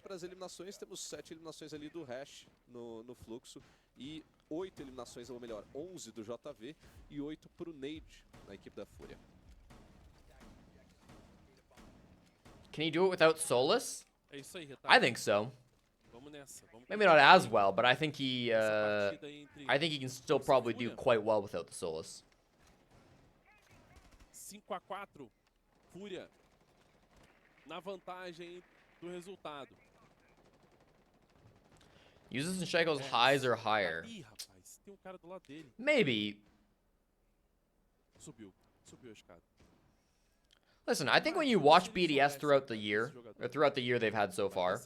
8 eliminações, ou melhor, 11 do JV e 8 pro Nade na equipe da Fúria. Can he do it without Solus? I think so. Maybe not as well, but I think he can still probably do quite well without the Solus. 5-4, Fúria na vantagem do resultado. Uses and Shaco's highs are higher. Ih, rapaz, tem cara do lado dele. Maybe. Subiu a escada. Listen, I think when you watch BDS throughout the year they've had so far,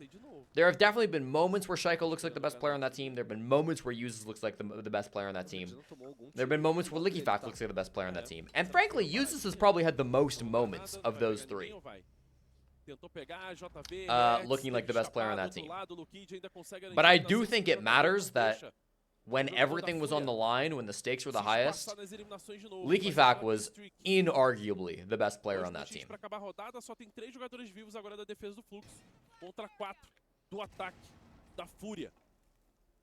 there have definitely been moments where Shaiko looks like the best player on that team. There have been moments where Uzus looks like the best player on that team. There have been moments where Liquifac looks like the best player on that team. And frankly, Uzus has probably had the most moments of those 3. Looking like the best player on that team. But I do think it matters that when everything was on the line, when the stakes were the highest, Liquifac was inarguably the best player on that team. Para acabar a rodada, só tem 3 jogadores vivos agora da defesa do Fluxo contra 4 do ataque da Fúria.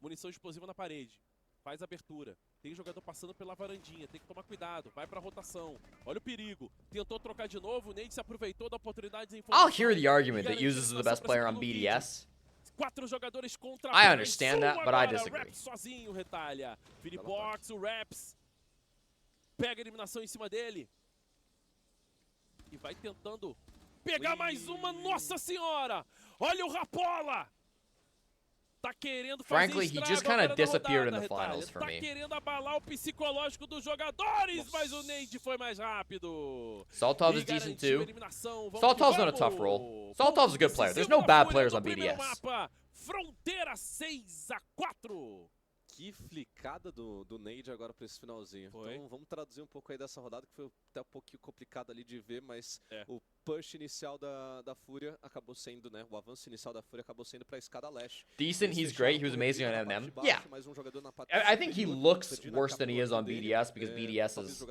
Munição explosiva na parede. Faz abertura. Tem jogador passando pela varandinha. Tem que tomar cuidado. Vai pra rotação. Olha o perigo. Tentou trocar de novo. O Nade se aproveitou da oportunidade. I'll hear the argument that Uzus is the best player on BDS. 4 jogadores contra I understand that, but I disagree. O Raps sozinho retalha. Philipbox, o Raps pega a eliminação em cima dele. E vai tentando pegar mais uma. Nossa senhora! Olha o Rapola! Tá querendo fazer Frankly, he just kind of disappeared in the finals for me. Tá querendo abalar o psicológico dos jogadores, mas o Nade foi mais rápido. Saltov is decent too. Saltov's not a tough role. Saltov's a good player. There's no bad players on BDS. Fronteira 6-4. Que flicada do Nade agora pra esse finalzinho. Então vamos traduzir um pouco aí dessa rodada, que foi até um pouquinho complicado ali de ver, mas o push inicial da Fúria acabou sendo, né? O avanço inicial da Fúria acabou sendo pra escada leste. Decent, he's great, he was amazing on MM. Yeah. I think he looks worse than he is on BDS, because BDS is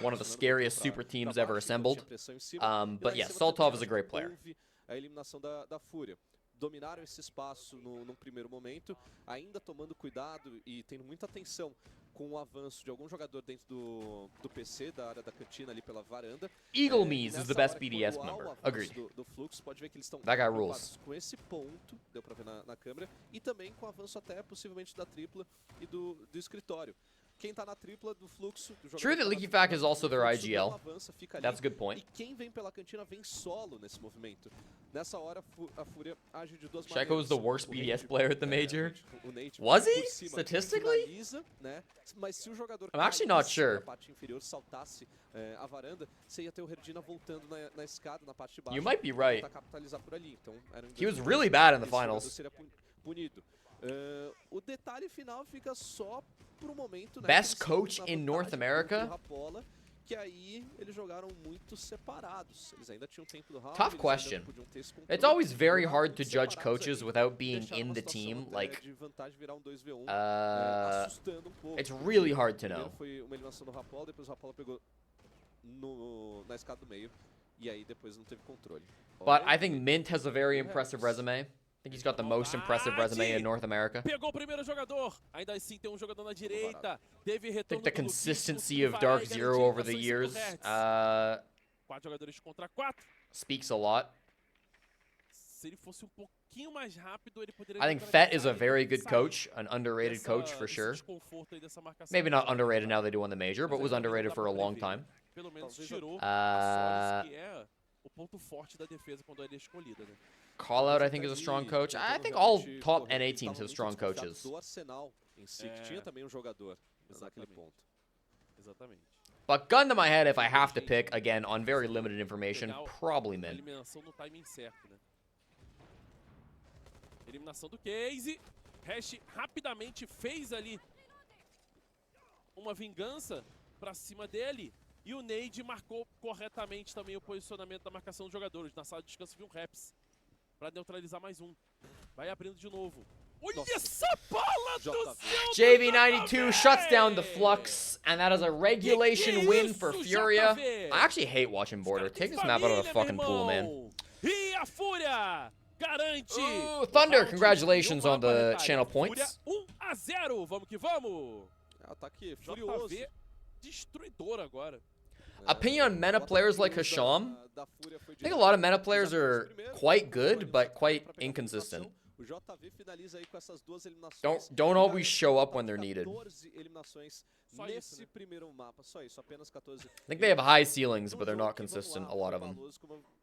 one of the scariest super teams ever assembled. But yeah, Saltov is a great player. A eliminação da Fúria. Dominaram esse espaço num primeiro momento, ainda tomando cuidado e tendo muita atenção com o avanço de algum jogador dentro do PC, da área da cantina ali pela varanda. Eagle Mees is the best BDS member. Agreed. Do fluxo, pode ver que eles estão that guy rules. Com esse ponto, deu pra ver na câmera, e também com o avanço até possivelmente da tripla e do escritório. quem tá na tripla do fluxo... Do True that Leaky Fact is also their IGL. That's a good point. E quem vem pela cantina vem solo nesse movimento. Nessa hora, a Fúria age de duas Checo was the worst BDS player at the major. O Nate Was he? por cima Statistically? finaliza, né? Mas se o jogador I'm actually not caísse sure. na parte inferior, saltasse a varanda, você ia ter o Herdina voltando na escada, na parte de baixo. You might be right. Tentar capitalizar por ali. Então, era um He was dois really dois, bad in the esse jogador finals. seria punido. O detalhe final fica só pro momento, né? Best que eles coach estão na in North vantagem America? do Rapola, que aí eles jogaram muito separados. Eles ainda tinham tempo do round. Tough eles question. ainda podiam ter esse controle. It's always very Jogaram hard to muito judge separados coaches ali, without being deixaram in uma the situação team. até Like, de vantagem virar um 2v1, uh, assustando um pouco. it's really hard to Primeiro know. foi uma eliminação do Rapola, depois o Rapola pegou na escada do meio, e aí depois não teve controle. But I think Mint has a very impressive resume. I think he's got the most impressive resume in North America. Pegou o primeiro jogador. Ainda assim tem um jogador na direita. Teve I retorno think the do Luquinhos, consistency of vai Dark garantir Zero over the ações years corretas. 4 jogadores contra 4. speaks a lot. Se ele fosse um pouquinho mais rápido, ele poderia... I think tentar Fett is a sair very good dessa- coach, an underrated coach for desse sure. desconforto aí dessa marcação. Maybe not underrated now they do on the major, but Mas was ainda não underrated dá for pra a long prever. time. Pelo menos Talvez tirou Uh, a Solis, que é o ponto forte da defesa quando ele é escolhida, né? Call out, I think, is a strong coach. I think all top NA teams have strong coaches. Do Arsenal em si, que tinha também um jogador naquele Exatamente. ponto. Exatamente. But gun to my head, if I have to pick, again, on very limited information, probably A Mint. eliminação no timing certo, né? Eliminação do Case. Hash rapidamente fez ali uma vingança pra cima dele. E o Nade marcou corretamente também o posicionamento da marcação dos jogadores. Na sala de descanso viu um Raps pra neutralizar mais um. Vai abrindo de novo. Olha Nossa. essa bola do JV. céu! JV92 shuts down the Flux, and that is a regulation win for Furia. I actually hate watching Border. Take this map out of the fucking pool, man. E a Fúria garante. Ooh, Thunder, congratulations on the channel points. Fúria 1-0, vamos que vamos. Ataque furioso. JV destruidor agora. Opinion on meta players like Hasham? Da Fúria foi I think a lot of meta players are quite good, but quite inconsistent. O JV finaliza aí com essas duas eliminações. Don't always show up when they're needed. 14 eliminações Só nesse isso, né? primeiro mapa, só isso, apenas 14. I think they have high ceilings, but they're not consistent, a lot of them.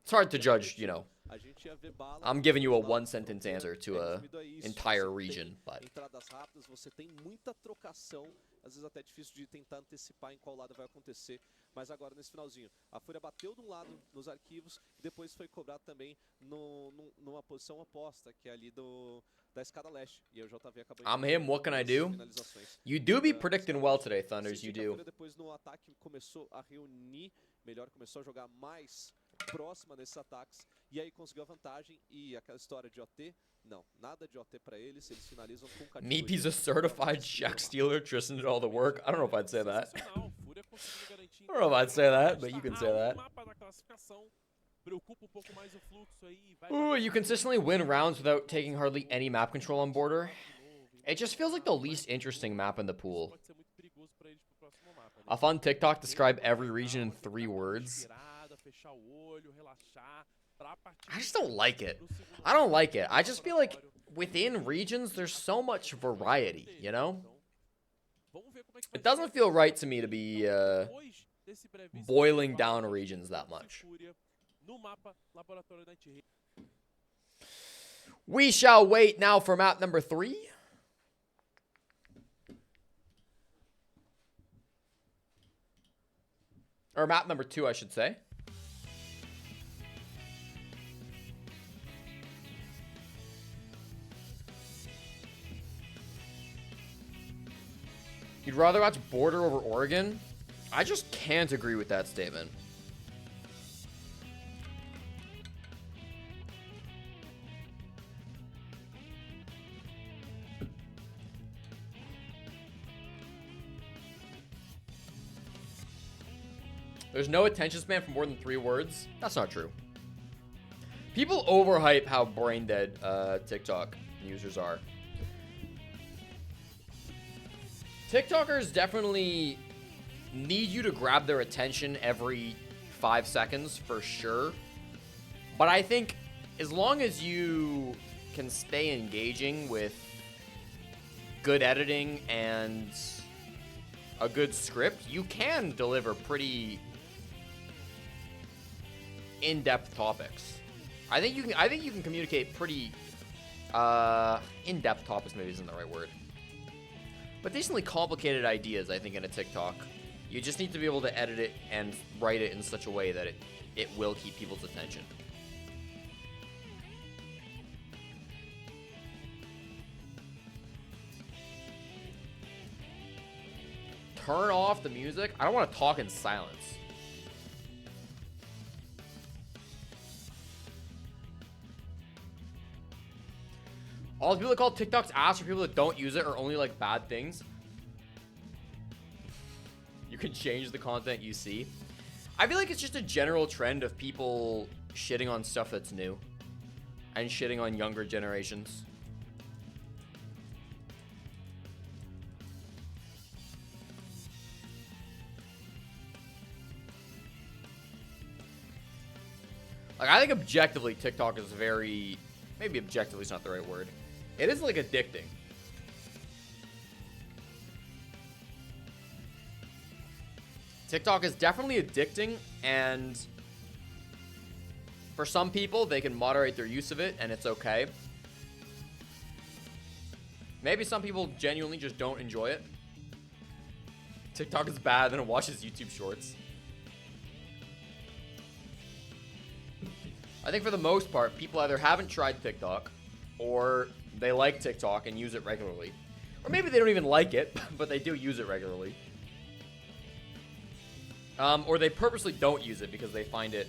It's hard to judge, you know. A gente ia ver bala. I'm giving you a one-sentence answer to a Devido a isso, entire você tem region, but entradas rápidas, você tem muita trocação, às vezes até difícil de tentar antecipar em qual lado vai acontecer. Mas agora nesse finalzinho, a Fúria bateu de um lado nos arquivos e depois foi cobrado também numa posição oposta, que é ali da escada leste. E aí o JV acabou I'm him, what can I do? finalizações. You do be predicting well today, Thunders, Senti you que a do. Fúria depois no ataque começou a reunir melhor, começou a jogar mais próxima nesses ataques e aí conseguiu a vantagem. E aquela história de OT, não, nada de OT pra eles finalizam com categoria. Meepy's a certified Shack Stealer, Tristan did all the work. I don't know if I'd say that. Sensacional. Fúria conseguiu garantir. I don't know if I'd say that, but you can say that. O mapa da classificação preocupa um pouco mais o fluxo aí. Vai Ooh, you consistently win rounds without taking hardly any map control on Border. It just feels like the least interesting map in the pool. Pode ser muito perigoso pra eles pro próximo mapa, né? A fun TikTok describe every region in 3 words. Inspirada, fechar o olho, relaxar, pra partir I just don't like it. pro segundo I don't like it. mapa. I just feel like within regions, there's so much variety, you know? Então, vamos ver como é que vai It doesn't ser. feel right to me to be Depois desse brevíssimo boiling intervalo, down regions that much. Fúria no mapa Laboratório Night Raid. We shall wait now for map number 3. Or map number 2, I should say. You'd rather watch Border over Oregon? I just can't agree with that statement. There's no attention span for more than 3 words? That's not true. People overhype how brain dead TikTok users are. TikTokers definitely need you to grab their attention every 5 seconds for sure. But I think as long as you can stay engaging with good editing and a good script, you can deliver pretty in-depth topics. I think you can communicate pretty in-depth topics, maybe isn't the right word, but decently complicated ideas, I think, in a TikTok. You just need to be able to edit it and write it in such a way that it will keep people's attention. Turn off the music. I don't want to talk in silence. All the people that call TikToks ass for people that don't use it or only like bad things. You can change the content you see. I feel like it's just a general trend of people shitting on stuff that's new and shitting on younger generations. Like, I think objectively TikTok is very, maybe objectively is not the right word. It is like addicting. TikTok is definitely addicting, and for some people, they can moderate their use of it, and it's okay. Maybe some people genuinely just don't enjoy it. TikTok is bad, then it watches YouTube Shorts. I think for the most part, people either haven't tried TikTok, or they like TikTok and use it regularly. Or maybe they don't even like it, but they do use it regularly. Or they purposely don't use it because they find it,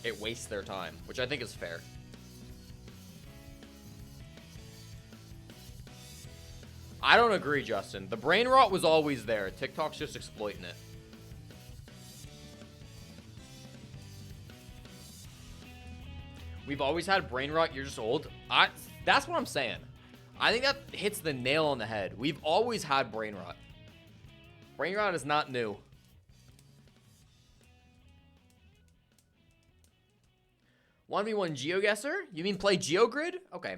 it wastes their time, which I think is fair. I don't agree, Justin. The brain rot was always there. TikTok's just exploiting it. We've always had brain rot. You're just old. That's what I'm saying. I think that hits the nail on the head. We've always had brain rot. Brain rot is not new. One v one GeoGuessr? You mean play GeoGrid? Okay.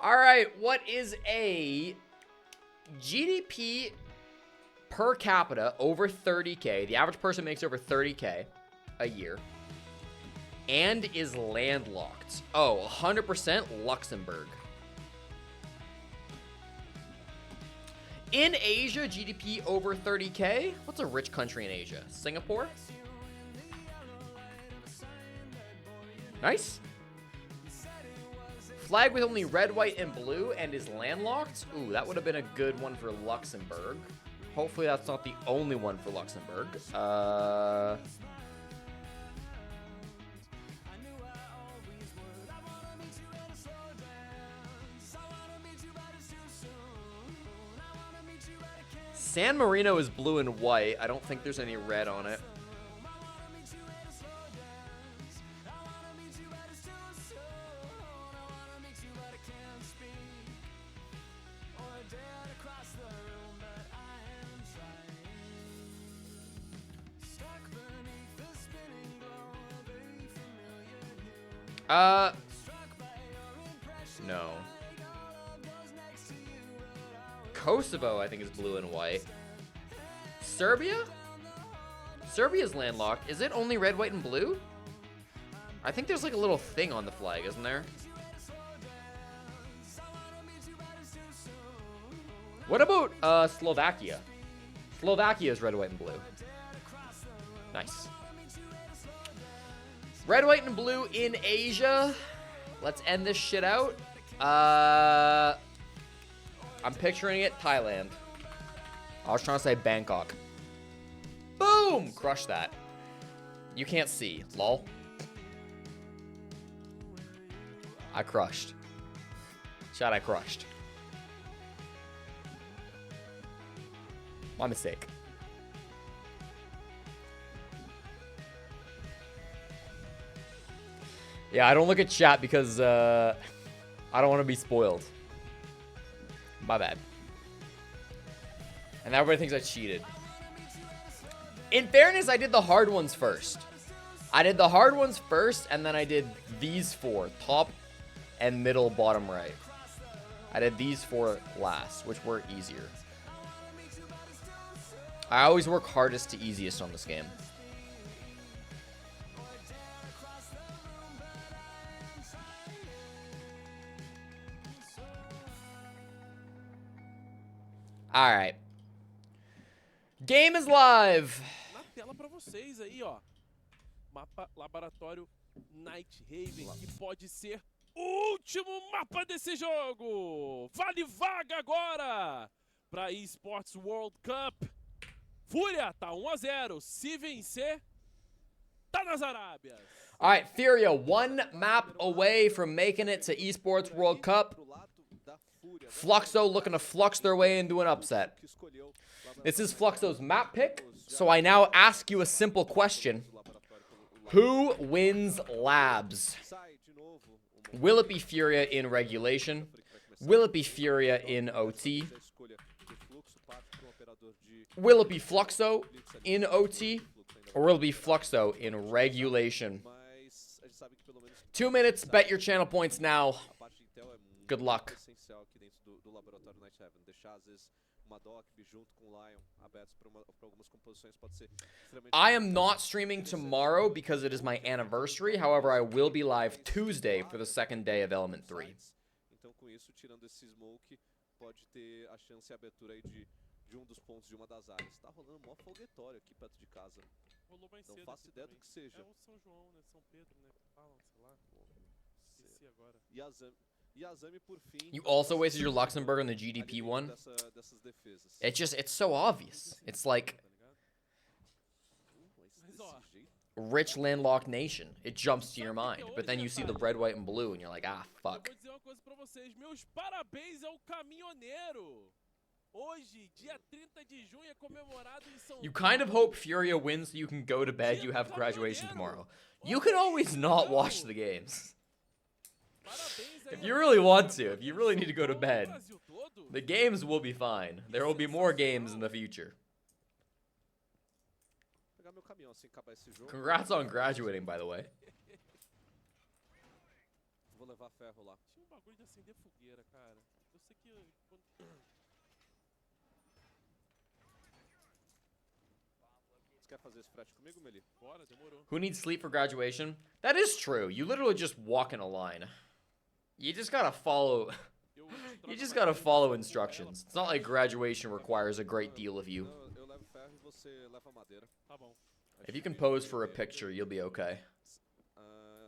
All right. What is a GDP per capita over 30K? The average person makes over 30K a year and is landlocked. Oh, 100% Luxembourg. In Asia, GDP over 30K. What's a rich country in Asia? Singapore? Nice. Flag with only red, white, and blue and is landlocked. Ooh, that would have been a good one for Luxembourg. Hopefully that's not the only one for Luxembourg. San Marino is blue and white. I don't think there's any red on it. No. Kosovo, I think, is blue and white. Serbia? Serbia's landlocked. Is it only red, white, and blue? I think there's like a little thing on the flag, isn't there? What about Slovakia? Slovakia is red, white, and blue. Nice. Red, white, and blue in Asia. Let's end this shit out. I'm picturing it Thailand. I was trying to say Bangkok. Boom! Crush that. You can't see. Lol. I crushed. Chat, I crushed. My mistake. Yeah, I don't look at chat because I don't want to be spoiled. My bad. And everybody thinks I cheated. In fairness, I did the hard ones first. I did the hard ones first, and then I did these four. Top and middle, bottom right. I did these 4 last, which were easier. I always work hardest to easiest on this game. All right. Game is live. Na tela pra vocês aí, ó. Mapa Laboratório Night Haven, que pode ser o último mapa desse jogo. Vale vaga agora pra eSports World Cup. Fúria tá 1-0. Se vencer, tá nas Arábias. All right, Furia, 1 map away from making it to eSports World Cup. Fluxo looking to flux their way into an upset. This is Fluxo's map pick, so I now ask you a simple question. Who wins labs? Will it be Furia in regulation? Will it be Furia in OT? Will it be Fluxo in OT? Or will it be Fluxo in regulation? 2 minutes, bet your channel points now. Good luck. I am not streaming tomorrow because it is my anniversary. However, I will be live Tuesday for the second day of Element 3. Então, com isso, tirando esse smoke, pode ter a chance e abertura aí de um dos pontos de uma das áreas. Tá rolando um maior foguetório aqui perto de casa. Rolou mais Não cedo faço aqui ideia do também. que seja. É o São João, né? São Pedro, né? Falam, sei lá. Esqueci agora. E Azami, por fim... You also wasted your Luxembourg on the GDP one? Dessas defesas. It's so obvious. It's like Mas, ó, rich landlocked nation. It jumps to your mind. But then you see the red, white, and blue, and you're like, ah, eu fuck. vou dizer uma coisa pra vocês. Meus parabéns ao caminhoneiro. Hoje, dia 30 de junho, é comemorado em São You kind of hope Furia wins so you can go to bed. You have graduation tomorrow. You can always not watch the games. Parabéns aí If ao you really want caminhoneiro, to, if you really need to go to do bed, Brasil todo. the games will be fine. There will be more games in the future. Vou pegar meu caminhão assim que acabar esse jogo. Congrats on graduating, by the way. Vou levar ferro lá. Tinha um bagulho de acender fogueira, cara. Eu sei que Você quer fazer esse frete comigo, Meli? Bora, demorou. Who needs sleep for graduation? That is true. You literally just walk in a line. You just gotta follow. You just gotta follow instructions. It's not like graduation requires a great deal of you. Não, eu levo ferro e você leva a madeira. Tá bom, If you can pose for a picture, you'll be okay.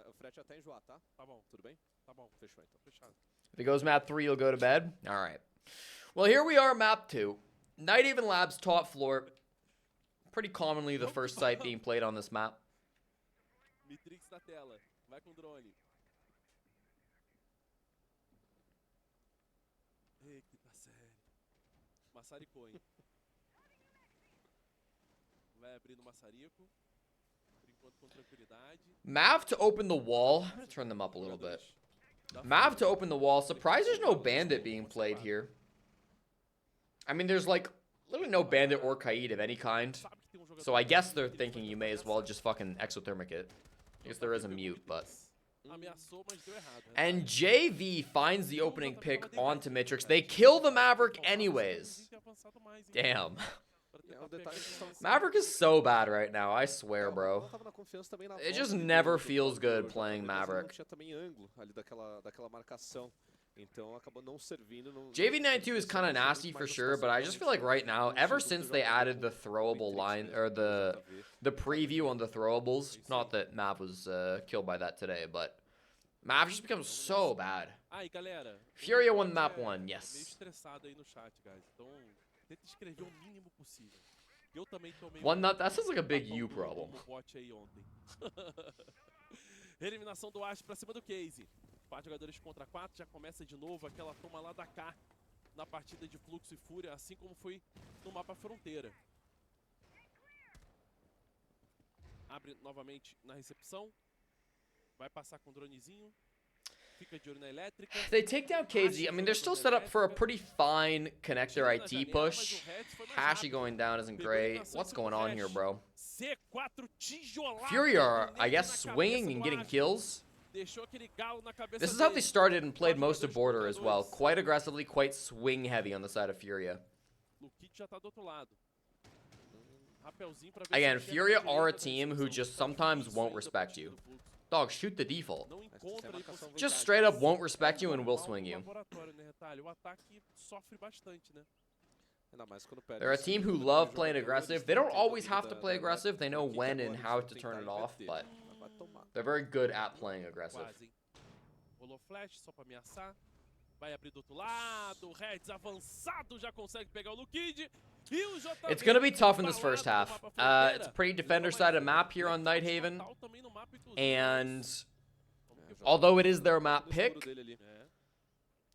O frete até enjoar, tá? tá bom, Tudo bem? tá bom. Fechou então. Fechado. If it goes map 3, you'll go to bed? Alright. Well, here we are, map 2. Night Haven Labs, top floor. Pretty commonly the first site being played on this map. Mitrix na tela. Vai com o drone. Eita, sério. Maçaricou, hein? Vai abrindo o maçarico. Por enquanto com tranquilidade. Mav to open the wall. I'm going to turn them up a little bit. Mav to open the wall. Surprised there's no bandit being played here. I mean, there's like literally no bandit or Kaid of any kind. Sabe que tem um jogador So I guess they're que ele thinking foi you na may as well pressa, just fucking exothermic it. I guess there is a mute, but... Ameaçou, mas deu errado. And JV finds the opening pick onto Mitrix. They kill the Maverick anyways. Damn. É um detalhe que estão... Maverick is so bad right now, I swear, Não bro. tava na confiança também na It volta just ali never do feels good jogador, playing mas ele Maverick. Não tinha também ângulo ali daquela marcação. Então acabou não servindo. JV92 is kind of nasty for sure, but I just feel like right now, ever since they added the throwable line, or the preview on the throwables, not that Mav was killed by that today, but Mav just becomes so bad. Aí, galera. Furia o won bot map é 1, Meio yes. estressado aí no chat, guys. Então, tenta escrever o mínimo possível. Eu também tomei One nut, that sounds like a big tapão you do problem. bot aí ontem. Eliminação do Ash pra cima do Case. 4 jogadores contra 4, já começa de novo aquela toma lá da K na partida de Fluxo e Fúria, assim como foi no mapa Fronteira. Abre novamente na recepção. Vai passar com o dronezinho. Fica de olho na elétrica. They take down KZ. I mean, they're still set up for a pretty fine connector IT push. Hashi going down isn't great. What's going on here, bro? C4 tijolada. Fury are, I guess, swinging and getting kills. Deixou aquele galo na cabeça This is how dele. they started and played Quase most of dois Border as well. jogadores. Quite aggressively, quite swing heavy on the side of Furia. Lukic já tá do outro lado. Rapelzinho pra ver Again, se chega Furia na are a direita da team who recepção. just Tá sometimes difícil won't ainda respect pro time you. do Fluxo. Dog, shoot the default. Não encontra aí possibilidade. Just straight up won't respect you and will swing you. Laboratório, né, Retalho? O ataque sofre bastante, né? Ainda mais quando perde They're a esse team who número de love playing jogadores, aggressive. tem They don't que always domínio have to da- play da aggressive. They know equipe when agora, and eles how vão to tentar turn it off, inverter. but Vai tomar. they're very good at playing aggressive. Quase, hein? Rolou flash só pra ameaçar. Vai abrir do outro lado. O Reds avançado já consegue pegar o Lukid. E o JV It's going to be tough in this balado first no half. mapa fronteira. It's a pretty Levou mais defender-sided um. map here on Blackout Nighthaven. total também no mapa, inclusive, And mas vamos que vamos. although it is their No map escuro pick, dele ali. É.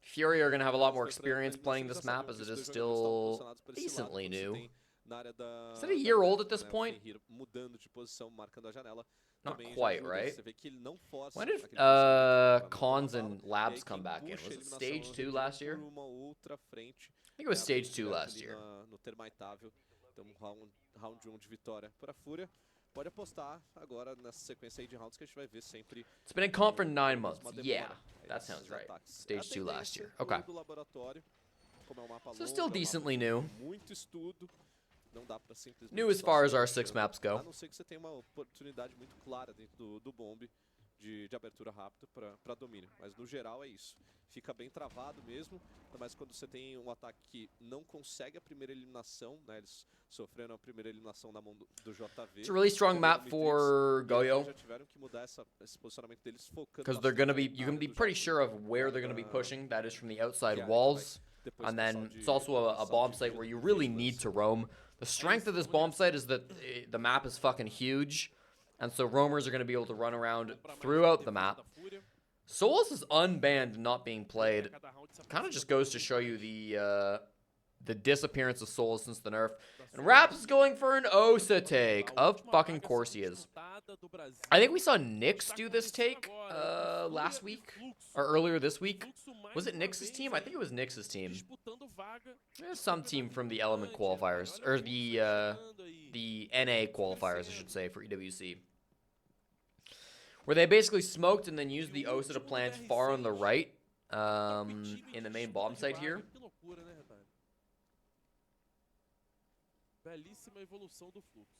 Fury are going to have a lot more Foi pra experience eliminação, playing já this sabiam map que as os it dois is jogadores estavam still posicionados por esse lado, decently quando você new. tem na área da, Is it a year old at this né, o point? Fenrir mudando de posição, marcando a janela. Not Também já quite, ajuda. right? Você vê que ele não força When did aquele posicionamento pra Cons matar a and bala. Labs E aí come quem back in? puxa Was a it eliminação Stage é o 2 Reed last por year? uma outra frente. I think it was né, Stage 2 direto last ali year. no termaitável. Então, round 1 de vitória para a Fúria. Pode apostar agora nessa sequência aí de rounds que a gente vai ver sempre. It's been in comp for 9 months. uma demora Yeah, aí that nesses sounds right. ataques. Stage 2 É a last tendência year. Okay. do laboratório, como é um mapa So longo, still é um mapa decently de new. muito estudo. Não dá pra simplesmente New as só far as sair our 6 atirando, maps a go. não ser que você tenha uma oportunidade muito clara dentro do bomb de abertura rápida para domínio. Mas no geral é isso. Fica bem travado mesmo, ainda mais quando você tem um ataque que não consegue a primeira eliminação, né? Eles sofreram a primeira eliminação na mão do JV. It's a really strong Chegou no map Matrix, for e aí Goyo. já tiveram que mudar esse posicionamento deles focando Because they're going to be, bastante you na can área be do pretty JV. sure of where they're going to be pushing. That is from the outside Que aí walls. vai depois And passar then o de it's also a passar o bomb de site vida where you dos really dois. need to roam. The strength of this bomb site is that the map is fucking huge. And so roamers are going to be able to run around throughout the map. Solus is unbanned and not being played. Kind of just goes to show you the disappearance of Solus since the nerf. And Raps is going for an Osa take. Of fucking course he is. I think we saw Nyx do this take last week. Or earlier this week. Was it Nyx's team? I think it was Nyx's team. Some team from the Element qualifiers. Or the NA qualifiers, I should say, for EWC. Where they basically smoked and then used the Osa to plant far on the right. In the main bomb site here. Que loucura, né, Retalho? Belíssima evolução do fluxo.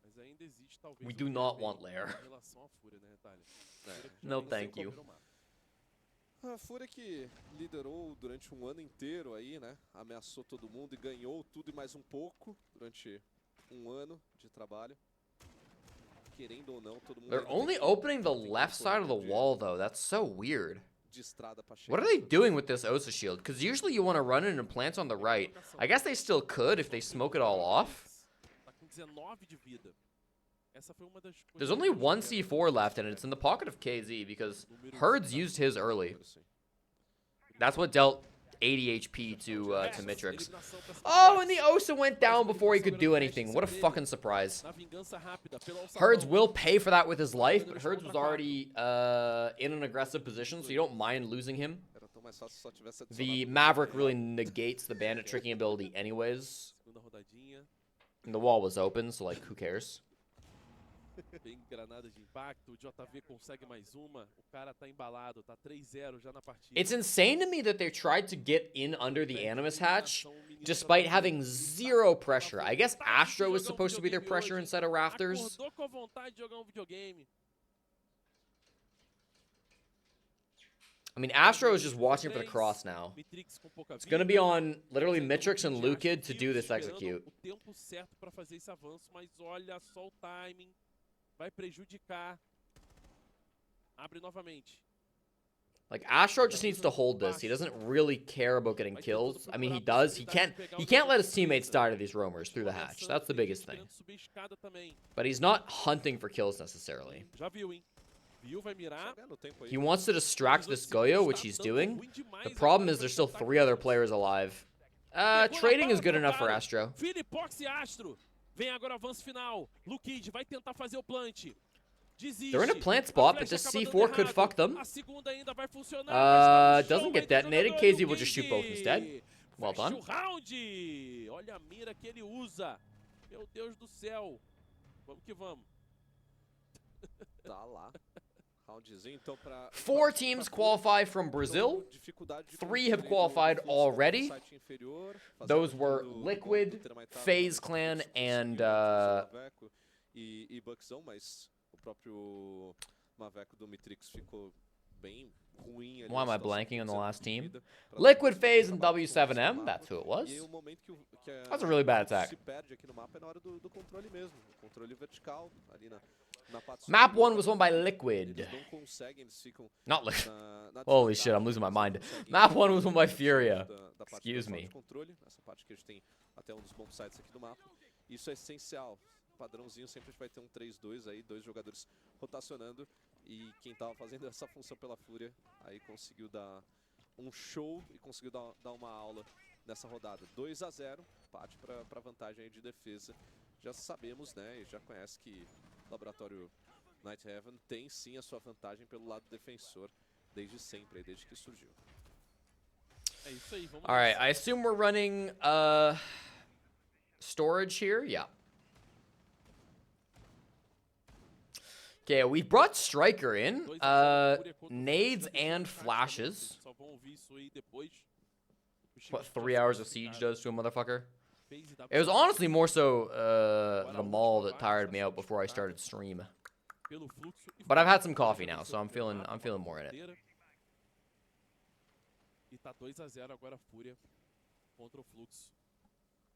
Mas ainda existe talvez We um do not defeito want Lair. em relação à Fúria, né, Retalho? Fúria que já No, vem thank sem you. comer o mapa. A Fúria que liderou durante um ano inteiro aí, né? Ameaçou todo mundo e ganhou tudo e mais um pouco durante um ano de trabalho. Querendo ou não, todo mundo They're ainda tem only que- opening the tem que left side of the correr wall, though. That's so weird. de estrada pra What are chegar. they doing with this Osa shield? Because usually you want to run in and plant on the right. I guess they still could if they smoke it all off. Tá com 19 de vida. Essa foi uma das coisas There's que only eu one quero C4 left, and it's in the pocket of KZ because Herds used his early. That's what dealt 80 HP to Mitrix. Eliminação pra essa Oh, and the classe. Osa went down before he could do anything. What a fucking surprise. Na vingança rápida, pelo alçapão. Herds will pay for that with his life, but Herds was already in an aggressive position, so you don't mind losing him. Era tão mais fácil se só tivesse The adicionado Maverick really negates the bandit tricking ability anyways. Segunda rodadinha. And the wall was open, so like, who cares? Tem granada de impacto. O JV consegue mais uma. O cara tá embalado. Tá 3-0 já na partida. It's insane to me that they tried to get in under the Animus hatch, despite having zero pressure. I guess Astro was supposed to be their pressure instead of Rafters. Acordou com a vontade de jogar um videogame. I mean, Astro is just watching for the cross now. Mitrix com pouca It's going to be vida. on literally Mitrix and Lukid Lukid to do this esperando execute. O tempo certo para fazer esse avanço, mas olha só o timing. Vai prejudicar. Abre novamente. Like, Astro just needs to hold this. He doesn't really care about getting kills. I mean, he does. He can't let his teammates die to these roamers through the hatch. That's the biggest thing. Querendo subir a escada também. But he's not hunting for kills necessarily. Já viu, hein? Viu, vai mirar. Só ganhando tempo aí. He wants to distract this Goyo, which he's doing. The problem is there's still 3 other players alive. Trading is good enough for Astro. Filipox e Astro. Vem agora o avanço final. Lukid vai tentar fazer o plant. Desiste. They're in a plant A spot, but flecha this acaba dando C4 could errado. fuck them. A segunda ainda vai funcionar, mas tá no Doesn't chão, get vai ter detonated. jogador, KZ will just shoot both instead. Well Fecha done. o round. Olha a mira que ele usa. Meu Deus do céu. Vamos que vamos. Tá lá. Roundzinho, então, pra... 4 teams qualify from Brazil. 3 have qualified already. Those were Liquid, FaZe Clan, and E Buckzão, mas o próprio Maveco do Mitrix ficou bem ruim ali. why am I blanking on the last team? Liquid, FaZe, and W7M. That's who it was. E o momento que That's a really bad attack. se perde aqui no mapa é na hora do controle mesmo. O controle vertical ali na parte Map superior. 1 was won by Liquid. Eles não conseguem, eles ficam Not Liquid. na Holy desvantagem, shit, I'm losing my mind. eles conseguem Map 1 was won by Furia. da parte Excuse da zona me. de controle, essa parte que a gente tem até um dos bons sites aqui do mapa. Isso é essencial. Padrãozinho sempre vai ter um 3-2 aí, 2 jogadores rotacionando. E quem tava fazendo essa função pela Fúria aí conseguiu dar um show e conseguiu dar uma aula nessa rodada. 2-0, parte para vantagem aí de defesa. Já sabemos, né, e já conhece que o laboratório Night Heaven tem sim a sua vantagem pelo lado defensor desde sempre, desde que surgiu. É isso aí, vamos All right, I assume we're running storage here. Yeah. Okay, we brought Striker in. Nades and flashes. Só vão ouvir isso aí depois. What 3 hours of siege does to a motherfucker? It was honestly more so the mall that tired me out before I started stream. But I've had some coffee now, so I'm feeling more in it. E tá 2-0 agora Fúria contra o Fluxo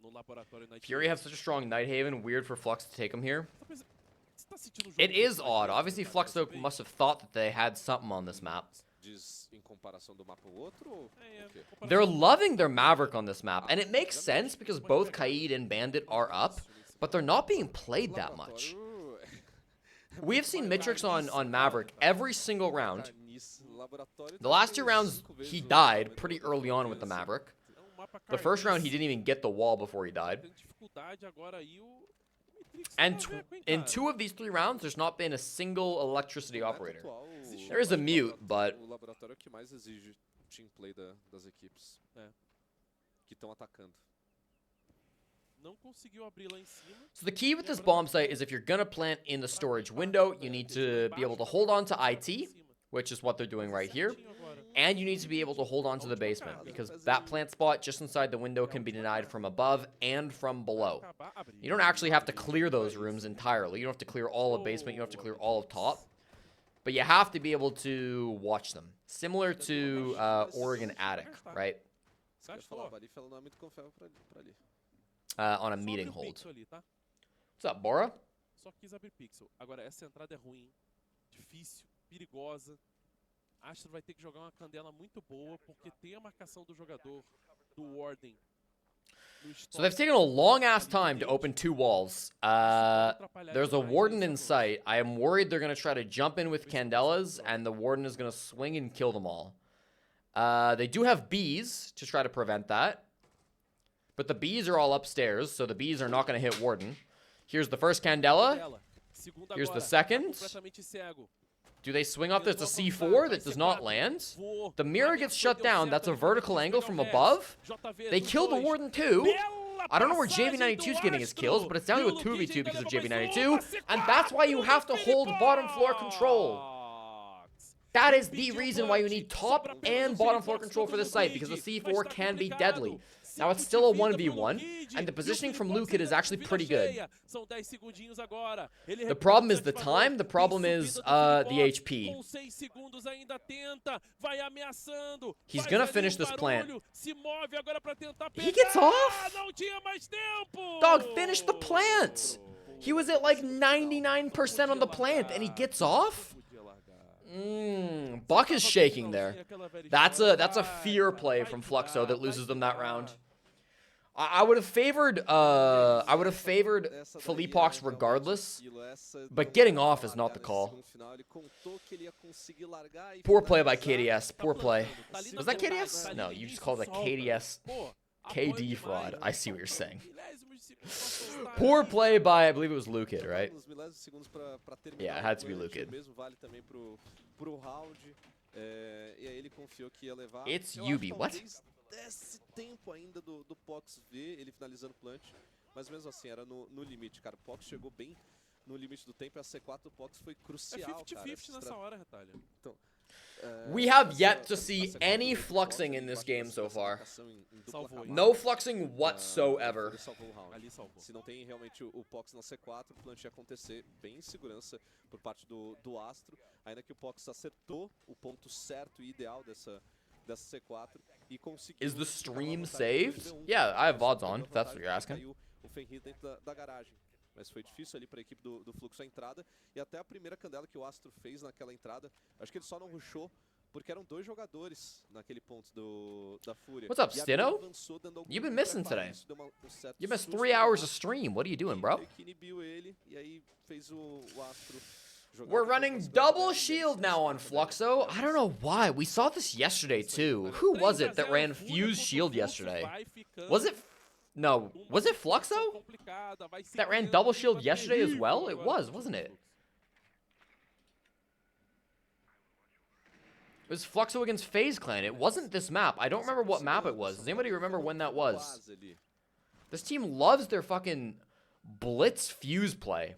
no laboratório Night Fury have such a strong Night Haven. Weird for Flux to take him here. Você tá sentindo o jogo It is muito odd. mais Obviously, leve, Fluxo talvez? must have thought that they had something on this map. Diz em comparação do mapa ao outro ou É, o quê? comparação- They're loving their Maverick on this map, and it makes sense because both Kaid and Bandit are up, but they're not being played that much. Laboratório We have seen Mitrix on Maverick every single round. Carniça, laboratório The last 2 tem rounds, 5 vezes he o died orçamento pretty da early on with the defesa. Maverick. É um mapa The first round, he carniça. didn't even get the wall before he died. Tem dificuldade agora aí o Mitrix And tá Maveco, hein, in cara? 2 of these 3 rounds, there's not been a single electricity No meta operator. atual, There is a mute, but o laboratório é o que mais exige team play das equipes que estão atacando. Não conseguiu abrir lá em cima. so the key with this bomb site is if you're gonna plant in the storage window, you need to be able to hold on to IT, which is what they're doing right here. And you need to be able to hold on to the basement, because that plant spot just inside the window can be denied from above and from below. Acabar abrindo. You don't actually have to clear those rooms entirely. You don't have to clear all of basement, you don't have to clear all of top. But you have to be able to watch them. Similar to Oregon Attic, right? Você quer falar, Barif, ela não é muito confiável pra ali. On a Só meeting abriu hold. pixel ali, tá? What's up, Bora? Só quis abrir pixel. Agora, essa entrada é ruim, difícil, perigosa. Astro vai ter que jogar uma candela muito boa, porque tem a marcação do jogador, do Warden. no So stop they've taken a long ass ali time to dentro. open 2 walls. Isso vai atrapalhar There's a demais warden esse in avanço. sight. I am worried they're going to try to jump in with Candelas, and the warden is going to swing and kill them all. They do have bees to try to prevent that. But the bees are all upstairs, so the bees are not going to hit warden. Here's the first Candela. Ela. Segunda Here's the agora, tá second. completamente cego. Do they swing up? There's a C4 that does not land. Voou. The mirror gets shut down. That's a vertical angle from above. They kill the warden too. I don't know where JV92 is getting his kills, but it's down to a 2v2 because of JV92. And that's why you have to hold bottom floor control. That is the reason why you need top and bottom floor control for this site, because the C4 can be deadly. Now it's still a 1v1, and the positioning from Lukid is actually pretty good. São 10 segundinhos agora. The problem is the time, the problem is the HP. Com 6 segundos ainda tenta, vai ameaçando. He's faz gonna ali finish this barulho, plant. Se move agora pra tentar He pegar. gets off? Não tinha mais tempo. Dog, finish the plant! He was at like 99% on the plant, and he gets off? Buck is shaking there. That's a fear play from Fluxo that loses them that round. I would have favored Felipox regardless, but getting off is not the call. Poor play by KDS. Poor play. Was that KDS? No, you just called it KDS. KD fraud. I see what you're saying. Poor play by, I believe it was Lukid, right? Yeah, it had to be Lukid. It's Yubi. What? Desse tempo ainda do Pox ver ele finalizando o plant, mas mesmo assim era no limite, cara. O Pox chegou bem no limite do tempo, a C4 do Pox foi É crucial, cara. 50-50 nessa hora, Retalha. We have yet to essa see C4 any do Pox, fluxing in ele this gosta game dessa so far. marcação em dupla Salvou, hein? camada. No fluxing whatsoever. Ele salvou o round. Ali salvou. Se não tem realmente o Pox na C4, o plant ia acontecer bem em segurança por parte do Astro. Ainda que o Pox acertou o ponto certo e ideal dessa C4 e conseguiu... Is the ficar stream na vantagem do saved? V1. Yeah, I have VODs on, Pegou a if that's what vantagem, you're asking. caiu o Fenrir dentro da garagem. Mas foi difícil ali para a equipe do Fluxo a entrada. E até a primeira candela que o Astro fez naquela entrada, acho que ele só não rushou porque eram 2 jogadores naquele ponto da Fúria. What's up, E a Stino? Mira avançou dando algum You've been preparo, missing today. isso deu um certo You missed susto 3 no hours of Astro, stream. What are you doing, e bro? meio que inibiu ele, e aí fez o Astro jogar We're depois running das double candela, e shield aí now on sim, Fluxo. I don't know why. We saw this yesterday too. Who was it that ran Fuse Shield yesterday? Was it... No. Was it Fluxo that ran double shield yesterday as well? It was, wasn't it? It was Fluxo against FaZe Clan. It wasn't this map. I don't remember what map it was. Does anybody remember when that was? quase ali. This team loves their fucking Blitz Fuse play.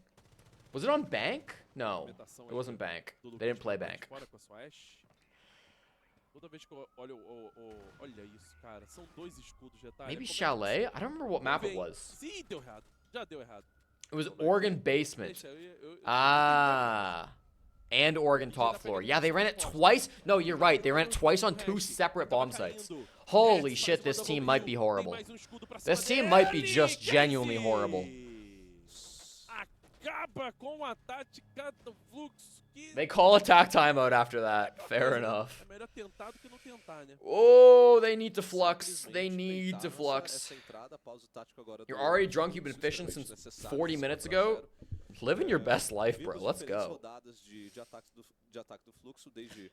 Was it on Bank? No, it wasn't Bank. They didn't play Bank. Toda vez que eu olho olha isso, cara. São 2 escudos, Retalha. Maybe Como é que Chalet? I don't remember what map it vem? was. Sim, deu errado. Já deu errado. It was Oregon Basement. Deixa, Ah. And Oregon top floor. Yeah, they ran it twice. No, you're right. They ran it twice on 2 separate bomb sites. Holy shit, this team might be horrible. This team might be just genuinely horrible. Acaba com a tática do Fluxo. They call attack timeout after that. Fair enough. É melhor tentar do que não tentar, né? Oh, they need to flux. They need to flux. Essa entrada, após o tático agora You're do- already drunk. You've been fishing justamente since necessário 40 esse minutes 4 a 0. ago. Living your best life, bro. Vimos Let's diferentes go. rodadas de ataque do Fluxo desde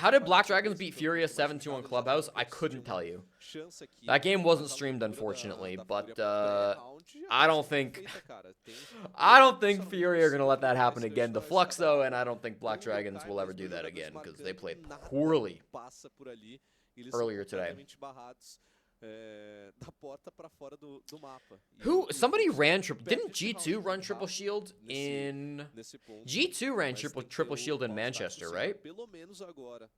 How did Black Dragons beat Furious 7-2 on Clubhouse? I couldn't tell you. chance aqui. That game wasn't Mas a streamed, loucura unfortunately, da but, Fúria pré-round I é don't think- perfeita, cara. Tem- I don't think Fury are going to let that happen again to Fluxo, and I don't think Black Dragons will ever do that again, because they played poorly Passa por ali, eles earlier são today. completamente barrados, da porta pra fora do mapa. E- Who? e Somebody ran triple... perde Didn't esse round G2 run muito triple rápido shield in... nesse ponto. G2 ran Mas triple tem que ter shield o in All-Star Manchester, possível, right? Pelo menos agora.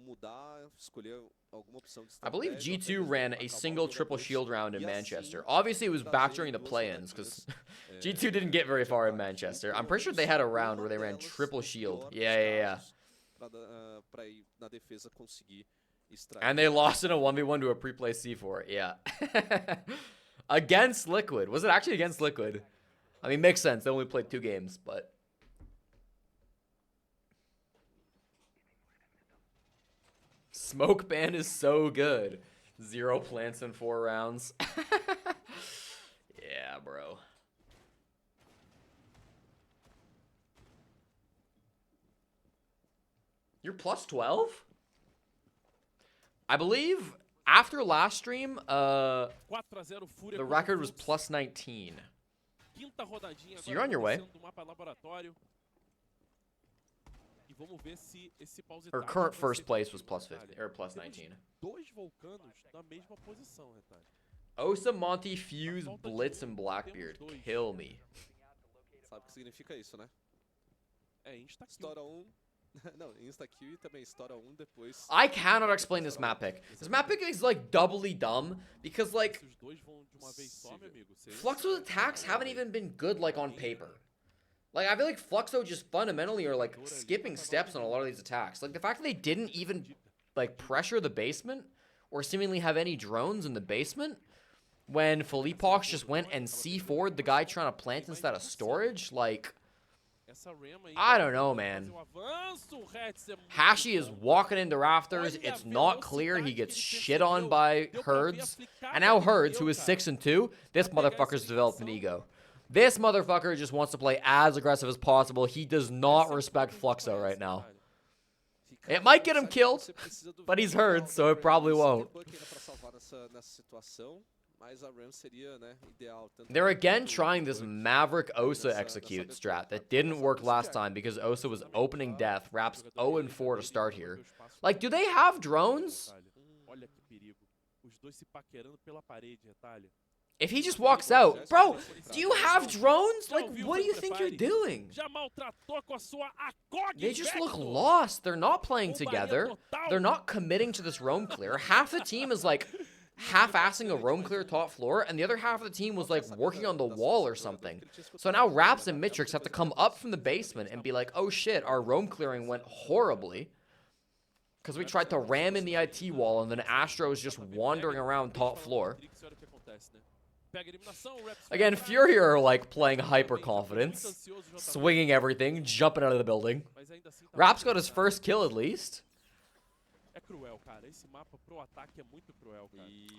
Mudar, escolher alguma opção de I believe estratégia, G2 até mesmo ran acabar a os single triple jogadores shield round in e assim Manchester. Obviously, it was back during the trazer duas play-ins, because jogadinhas, G2 didn't get very far in Manchester. I'm pretty sure they had a round where they ran triple shield. Yeah. Pra ir na defesa conseguir extrair. And they lost in a 1v1 to a pre-play C4. Yeah. Against Liquid. Was it actually against Liquid? I mean, makes sense. They only played 2 games, but... Smoke ban is so good. 0 plants in 4 rounds. Yeah, bro. You're plus 12? I believe after last stream, 4 a 0 Fúria the contra o record was Fluxo. plus 19. Quinta rodadinha So you're on your way. acontecendo do mapa laboratório. E vamos ver se esse pause Her tático current vai first ser place was efetivo, plus Retalha. 50 or plus Temos 19. 2 vulcanos na mesma posição, Retalha. Osa, Monty, Fuse, falta de Blitz, um, and Blackbeard. temos 2. Kill me. Sabe o que significa isso, né? É, insta-kill. Estoura não, insta-kill e também estoura depois. I cannot explain this map pick. This map pick is like doubly dumb because like Se os dois vão de uma vez só, meu amigo. você- Fluxo's attacks haven't even been good like on paper. Like I feel like Fluxo just fundamentally are like skipping steps on a lot of these attacks. Like the fact that they didn't even like pressure the basement or seemingly have any drones in the basement when Felipox just went and C4'd the guy trying to plant instead of storage, like Essa Ram aí I vai don't know, fazer man. o avanço, o Hertz é muito Hashi is bom. walking into rafters. It's not clear. He gets shit on by Herds. And now Herds, who is 6-2, this motherfucker's developed an ego. This motherfucker just wants to play as aggressive as possible. He does not respect Fluxo right now. It might get him killed, but he's Herds, so it probably won't. They're again trying this Maverick Osa execute strat that didn't work last time because Osa was opening death. Raps 0-4 to start here. Like, do they have drones? Olha que perigo. Os dois se paquerando pela parede, Retalha. If he just walks out, bro, do you have drones? Like, what do you think you're doing? Já maltratou com a sua ACOG They just look Vector. lost. They're not playing together. They're not committing to this roam clear. Half the team is like half-assing a roam clear top floor, and the other half of the team was like working on the wall or something. So now Raps and Mitrix have to come up from the basement and be like, oh shit, our roam clearing went horribly. Because we tried to ram in the IT wall, and then Astro is just wandering around top floor. Again, Fury are like playing hyper confidence, swinging everything, jumping out of the building. Raps got his first kill at least.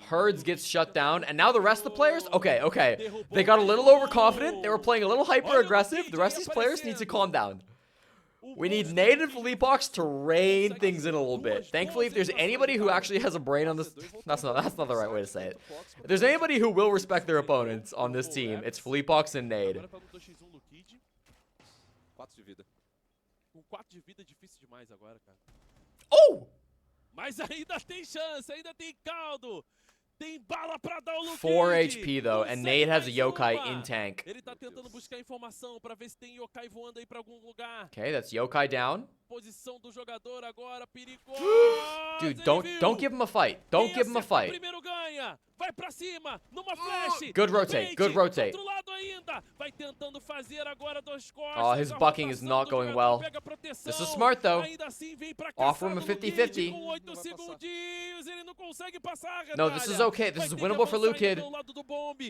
Herds gets shut down, and now the rest of the players, okay. They got a little overconfident. They were playing a little hyper aggressive. The rest of these players need to calm down. We need Nade and Fleetbox to rein things in a little bit. Thankfully, if there's anybody who actually has a brain on this, that's not the right way to say it. If there's anybody who will respect their opponents on this team, it's Fleetbox and Nade. Oh! Mas ainda tem chance, ainda tem caldo. Tem bala pra dar o Luke. 4 HP though, and Nade has a Yokai in tank. Ele tá tentando buscar informação pra ver se tem Yokai voando aí pra algum lugar. Okay, that's Yokai down. Posição do jogador agora perigosa. Dude, don't give him a fight. Don't give him a fight. Primeiro ganha. Vai pra cima, numa flash. Good rotate, good rotate. Do outro lado ainda. Vai tentando fazer agora dos costas. Oh, his bucking is not going well. This is smart though. Offer him a 50-50. No, this is okay. This is winnable for Lukid.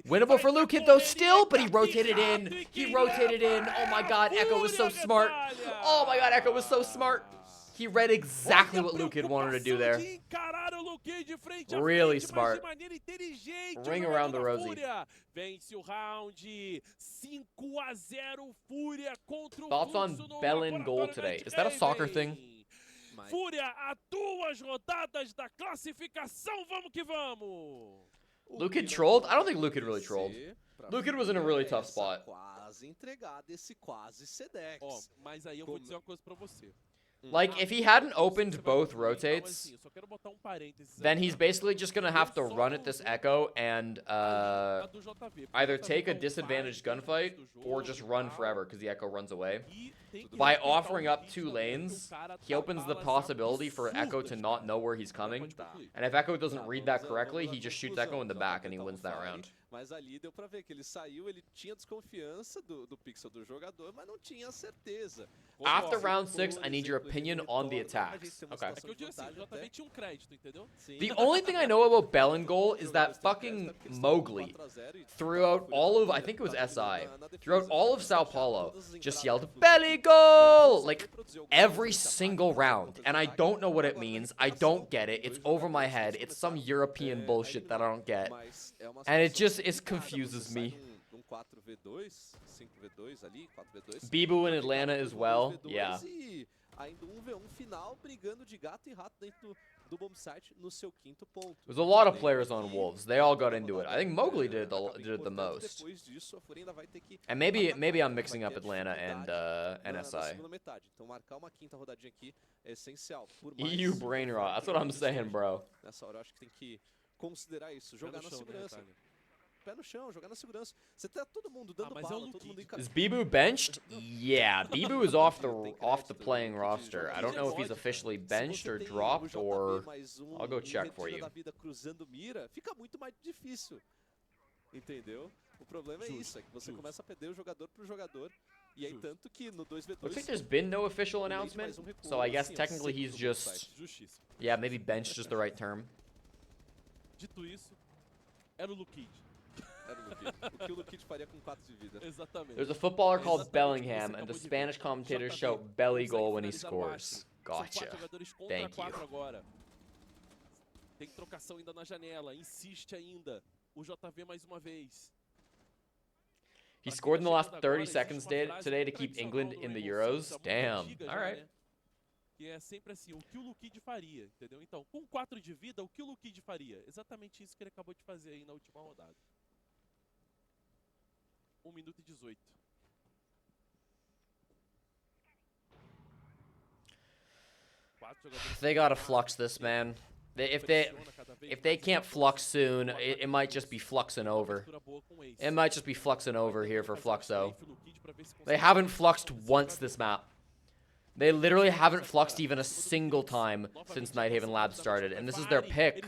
Winnable for Lukid though still, but he rotated in. He rotated in. Oh my god, Echo was so smart. Oh my god, Echo was so smart. He read exactly what Lukid wanted to do there. Really smart. Ring around the rosy. Thoughts on Bellin goal today? Is that a soccer thing? Fúria, a 2 rodadas da classificação, vamos que vamos! Lukid trolled? I don't think Lukid really trolled. Lukid was in a really tough spot. Ó, mas aí eu vou dizer uma coisa pra você. Like, if he hadn't opened both rotates, then he's basically just gonna have to run at this Echo and either take a disadvantaged gunfight or just run forever because the Echo runs away. By offering up 2 lanes, he opens the possibility for Echo to not know where he's coming. And if Echo doesn't read that correctly, he just shoots Echo in the back and he wins that round. Mas ali deu pra ver que ele saiu, ele tinha desconfiança do pixel do jogador, mas não tinha certeza. After round 6, I need your opinion on the attacks. Okay. The only thing I know about Bellingol is that fucking Mowgli, throughout all of, I think it was SI, throughout all of Sao Paulo, just yelled, Bellingol! Like, every single round. And I don't know what it means. I don't get it. It's over my head. It's some European bullshit that I don't get. And it confuses me. Bibu in Atlanta as well. Yeah. There's a lot of players on Wolves. They all got into it. I think Mowgli did it the most. And maybe I'm mixing up Atlanta and NSI. EU brain rot. That's what I'm saying, bro. Pé no chão, jogar na segurança. Você tá todo mundo dando bala, todo mundo Is Bibu benched? Yeah, Bibu is off the playing roster. I don't know if he's officially benched or dropped, or I'll go check for you. Cruzando mira, fica muito mais difícil. Entendeu? O problema é isso, é que você começa a perder o jogador pro jogador. E aí tanto que no 2v2 looks like there's been no official announcement, so I guess technically he's just, yeah, maybe bench just the right term. Dito isso, era o Lukid. O que o Lukid faria com 4 de vida. Exatamente. There's a footballer called Bellingham, and the Spanish commentators shout belly goal when he scores. Gotcha. Thank you. Tem trocação ainda na janela, insiste ainda. O JV mais uma vez. He scored in the last 30 seconds today to keep England in the Euros. Damn. All right. E é sempre assim, o que o Lukid faria, entendeu? Então, com 4 de vida, o que o Lukid faria? Exatamente isso que ele acabou de fazer aí na última rodada. 1 minuto e 18. They gotta flux this, man. If they can't flux soon, it might just be fluxing over. It might just be fluxing over here for Fluxo. They haven't fluxed once this map. They literally haven't fluxed even a single time since Nighthaven Labs started, and this is their pick.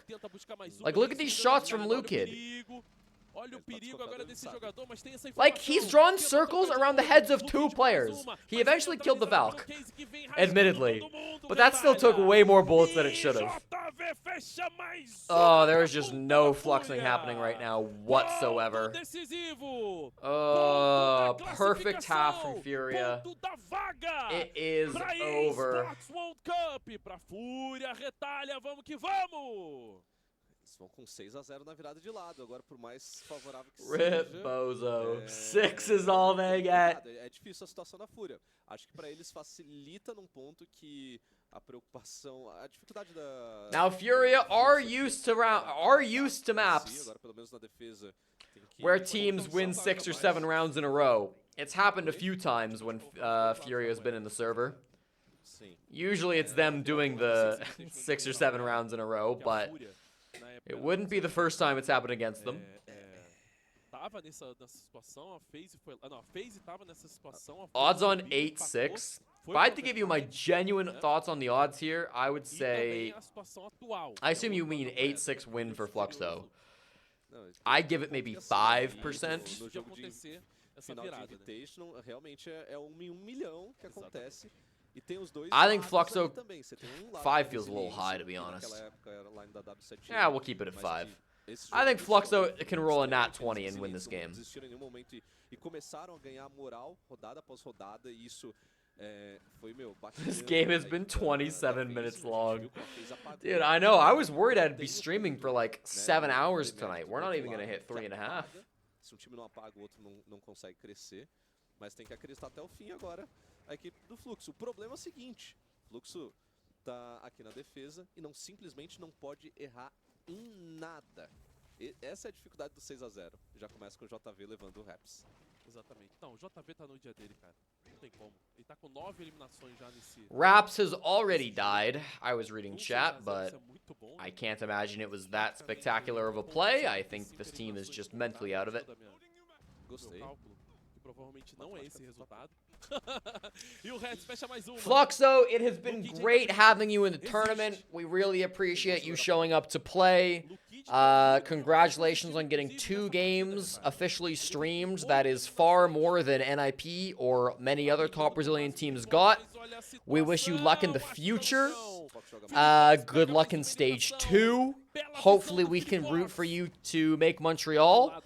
Like, look at these shots from Lukid. Like, he's drawn circles around the heads of 2 players. He eventually killed the Valk, admittedly. But that still took way more bullets than it should have. Oh, there is just no fluxing happening right now whatsoever. Perfect half from Furia. It is over. Vão com 6-0 na virada de lado, agora por mais favorável que Rip seja. Bozo. 6 is all they get. É difícil a situação da Fúria. Acho que para eles facilita num ponto que a preocupação, a dificuldade da Now Furia are used to maps agora pelo menos na defesa tem que where teams win 6 or 7 rounds in a row. It's happened a few times when Furia has been in the server. Sim. Usually it's them doing the 6 or 7 rounds in a row, but it wouldn't be the first time it's happened against them. Tava nessa situação, a FaZe foi... não, a FaZe tava nessa situação. Odds on 8-6. If I had to give you my genuine thoughts on the odds here, I would say... I assume you mean 8-6 win for Fluxo. I'd give it maybe 5%. No jogo de final de Invitational, realmente é 1 em 1 milhão que acontece. E tem os dois I think lados Fluxo ali também. Você tem um lado 5 feels a little high, to be que honest. naquela época era line da W7. Yeah, we'll keep it at mas 5. que esse I think jogo Fluxo eles can roll a nat mostraram que 20 eles and win this não game. desistiram em nenhum momento e começaram a ganhar moral rodada após rodada e isso foi This game has been 27 minutes long. Dude, Dude, I know. I was worried I'd be streaming for like 7 hours tonight. We're not even going to hit 3.5. Se um time não apaga, o outro não consegue crescer. Mas tem que acreditar até o fim agora a equipe do Fluxo. O problema é o seguinte, o Fluxo tá aqui na defesa e simplesmente não pode errar em nada. Essa é a dificuldade do 6-0. Já começa com o JV levando o Raps. Exatamente. Não, o JV tá no dia dele, cara. Não tem como. Ele tá com 9 eliminações já nesse... Raps has already died. I was reading chat, but I can't imagine it was that spectacular of a play. I think this team is just mentally out of it. Gostei. Provavelmente não é esse resultado. E o Reds fecha mais uma. Fluxo, it has been great having you in the tournament. We really appreciate you showing up to play. Congratulations on getting 2 games officially streamed. That is far more than NIP or many other top Brazilian teams got. We wish you luck in the future. Good luck in stage 2. Hopefully we can root for you to make Montreal.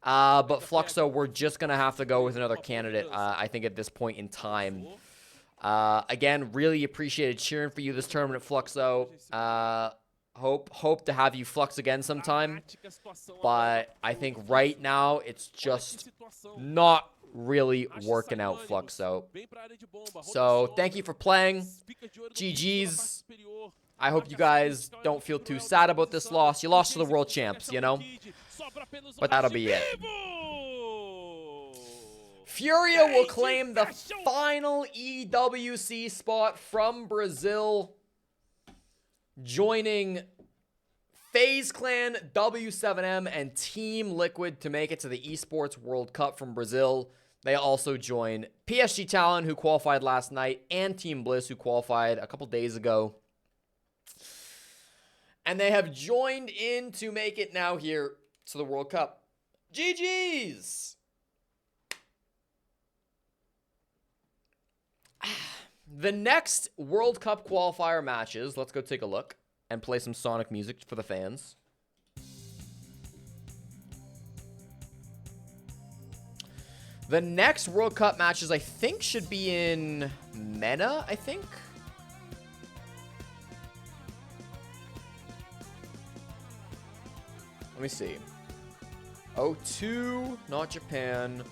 But Fluxo, we're just going to have to go with another candidate, I think, at this point in time. Again, really appreciated cheering for you this tournament, Fluxo. Hope to have you flux again sometime. But I think right now, it's just not really working out, Fluxo. So, thank you for playing. GG's. I hope you guys don't feel too sad about this loss. You lost to the world champs, you know? But that'll be it. Furia will claim the final EWC spot from Brazil, joining FaZe Clan, W7M, and Team Liquid to make it to the Esports World Cup from Brazil. They also join PSG Talon, who qualified last night, and Team Bliss, who qualified a couple days ago. And they have joined in to make it now here to the World Cup. GG's! The next World Cup qualifier matches, let's go take a look and play some Sonic music for the fans. The next World Cup matches, I think, should be in MENA, I think. Let me see. 02, not Japan.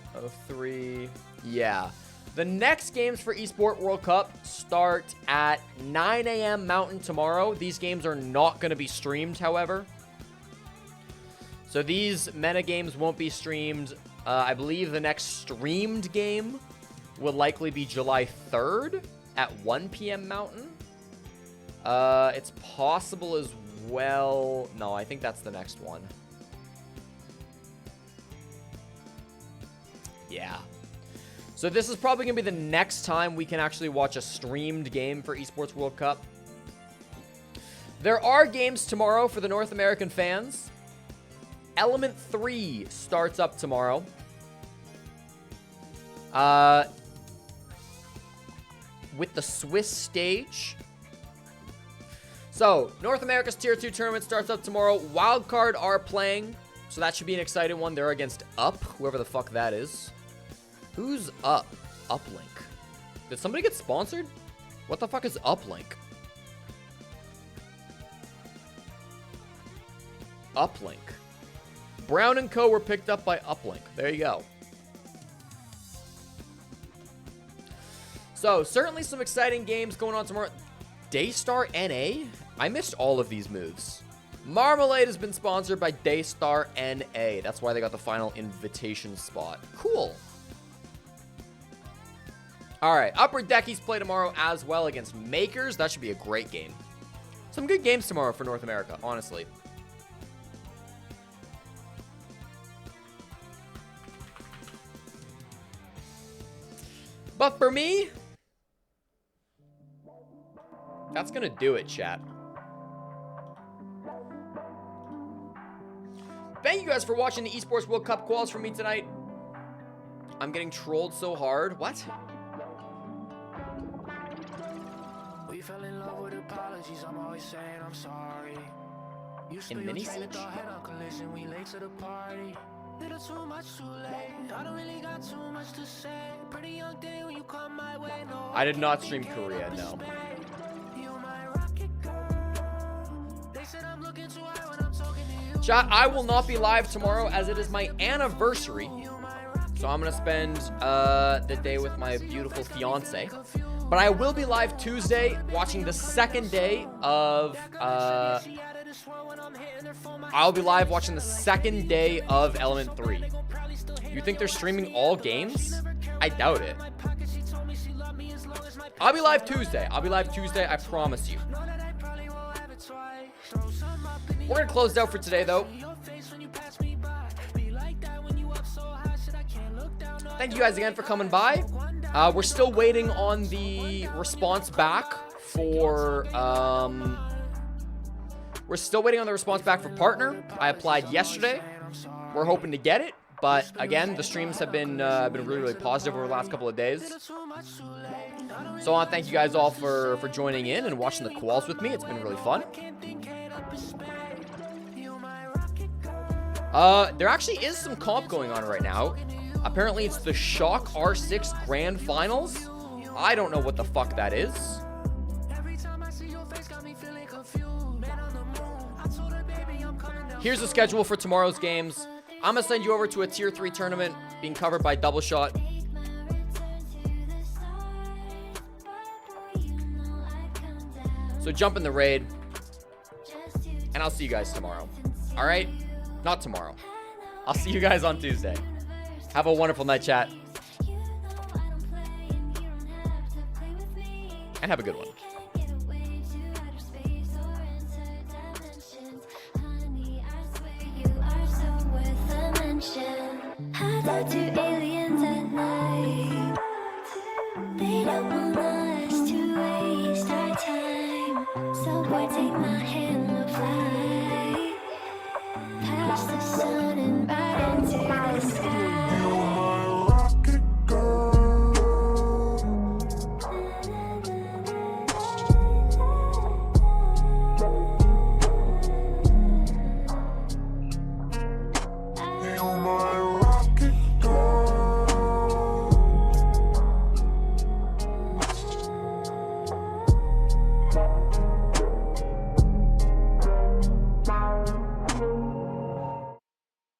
03, yeah. The next games for Esport World Cup start at 9 a.m. Mountain tomorrow. These games are not going to be streamed, however. So these MENA games won't be streamed. I believe the next streamed game will likely be July 3rd at 1 p.m. Mountain. It's possible as well. No, I think that's the next one. Yeah. So this is probably going to be the next time we can actually watch a streamed game for Esports World Cup. There are games tomorrow for the North American fans. Element 3 starts up tomorrow. With the Swiss stage. So, North America's Tier 2 tournament starts up tomorrow. WildCard are playing, so that should be an exciting one. They're against Up, whoever the fuck that is. Who's Up? Uplink. Did somebody get sponsored? What the fuck is Uplink? Uplink. Brown & Co. were picked up by Uplink. There you go. So, certainly some exciting games going on tomorrow. Daystar NA? I missed all of these moves. Marmalade has been sponsored by Daystar NA. That's why they got the final invitation spot. Cool. Alright, Upper Deckies play tomorrow as well against Makers. That should be a great game. Some good games tomorrow for North America, honestly. But for me, that's gonna do it, chat. Thank you guys for watching the Esports World Cup quals for me tonight. I'm getting trolled so hard. What? We fell in love with apologies. I'm always saying I'm sorry. In mini siege? We late to the party. Little too much too late. I don't really got too much to say. Pretty young day when you come my way. No, I did not stream Korea, no. Chat, I will not be live tomorrow as it is my anniversary. So I'm going to spend the day with my beautiful fiance. But I will be live Tuesday watching the second day of... I'll be live watching the second day of Element 3. You think they're streaming all games? I doubt it. I'll be live Tuesday. I promise you. We're going to close it out for today, though. Thank you guys again for coming by. We're still waiting on the response back for... We're still waiting on the response back for Partner. I applied yesterday. We're hoping to get it. But again, the streams have been really, really positive over the last couple of days. So I want to thank you guys all for joining in and watching the quals with me. It's been really fun. There actually is some comp going on right now. Apparently it's the Shock R6 Grand Finals. I don't know what the fuck that is. Here's the schedule for tomorrow's games. I'm going to send you over to a Tier 3 tournament being covered by Double Shot. So jump in the raid. And I'll see you guys tomorrow. Alright? Not tomorrow. I'll see you guys on Tuesday. Have a wonderful night, chat. And have a good one. To aliens at night, they don't want us to waste our time. So boy, take my hand, we'll fly past the sun and right into the sky. You're my rocket girl. You're my rocket girl.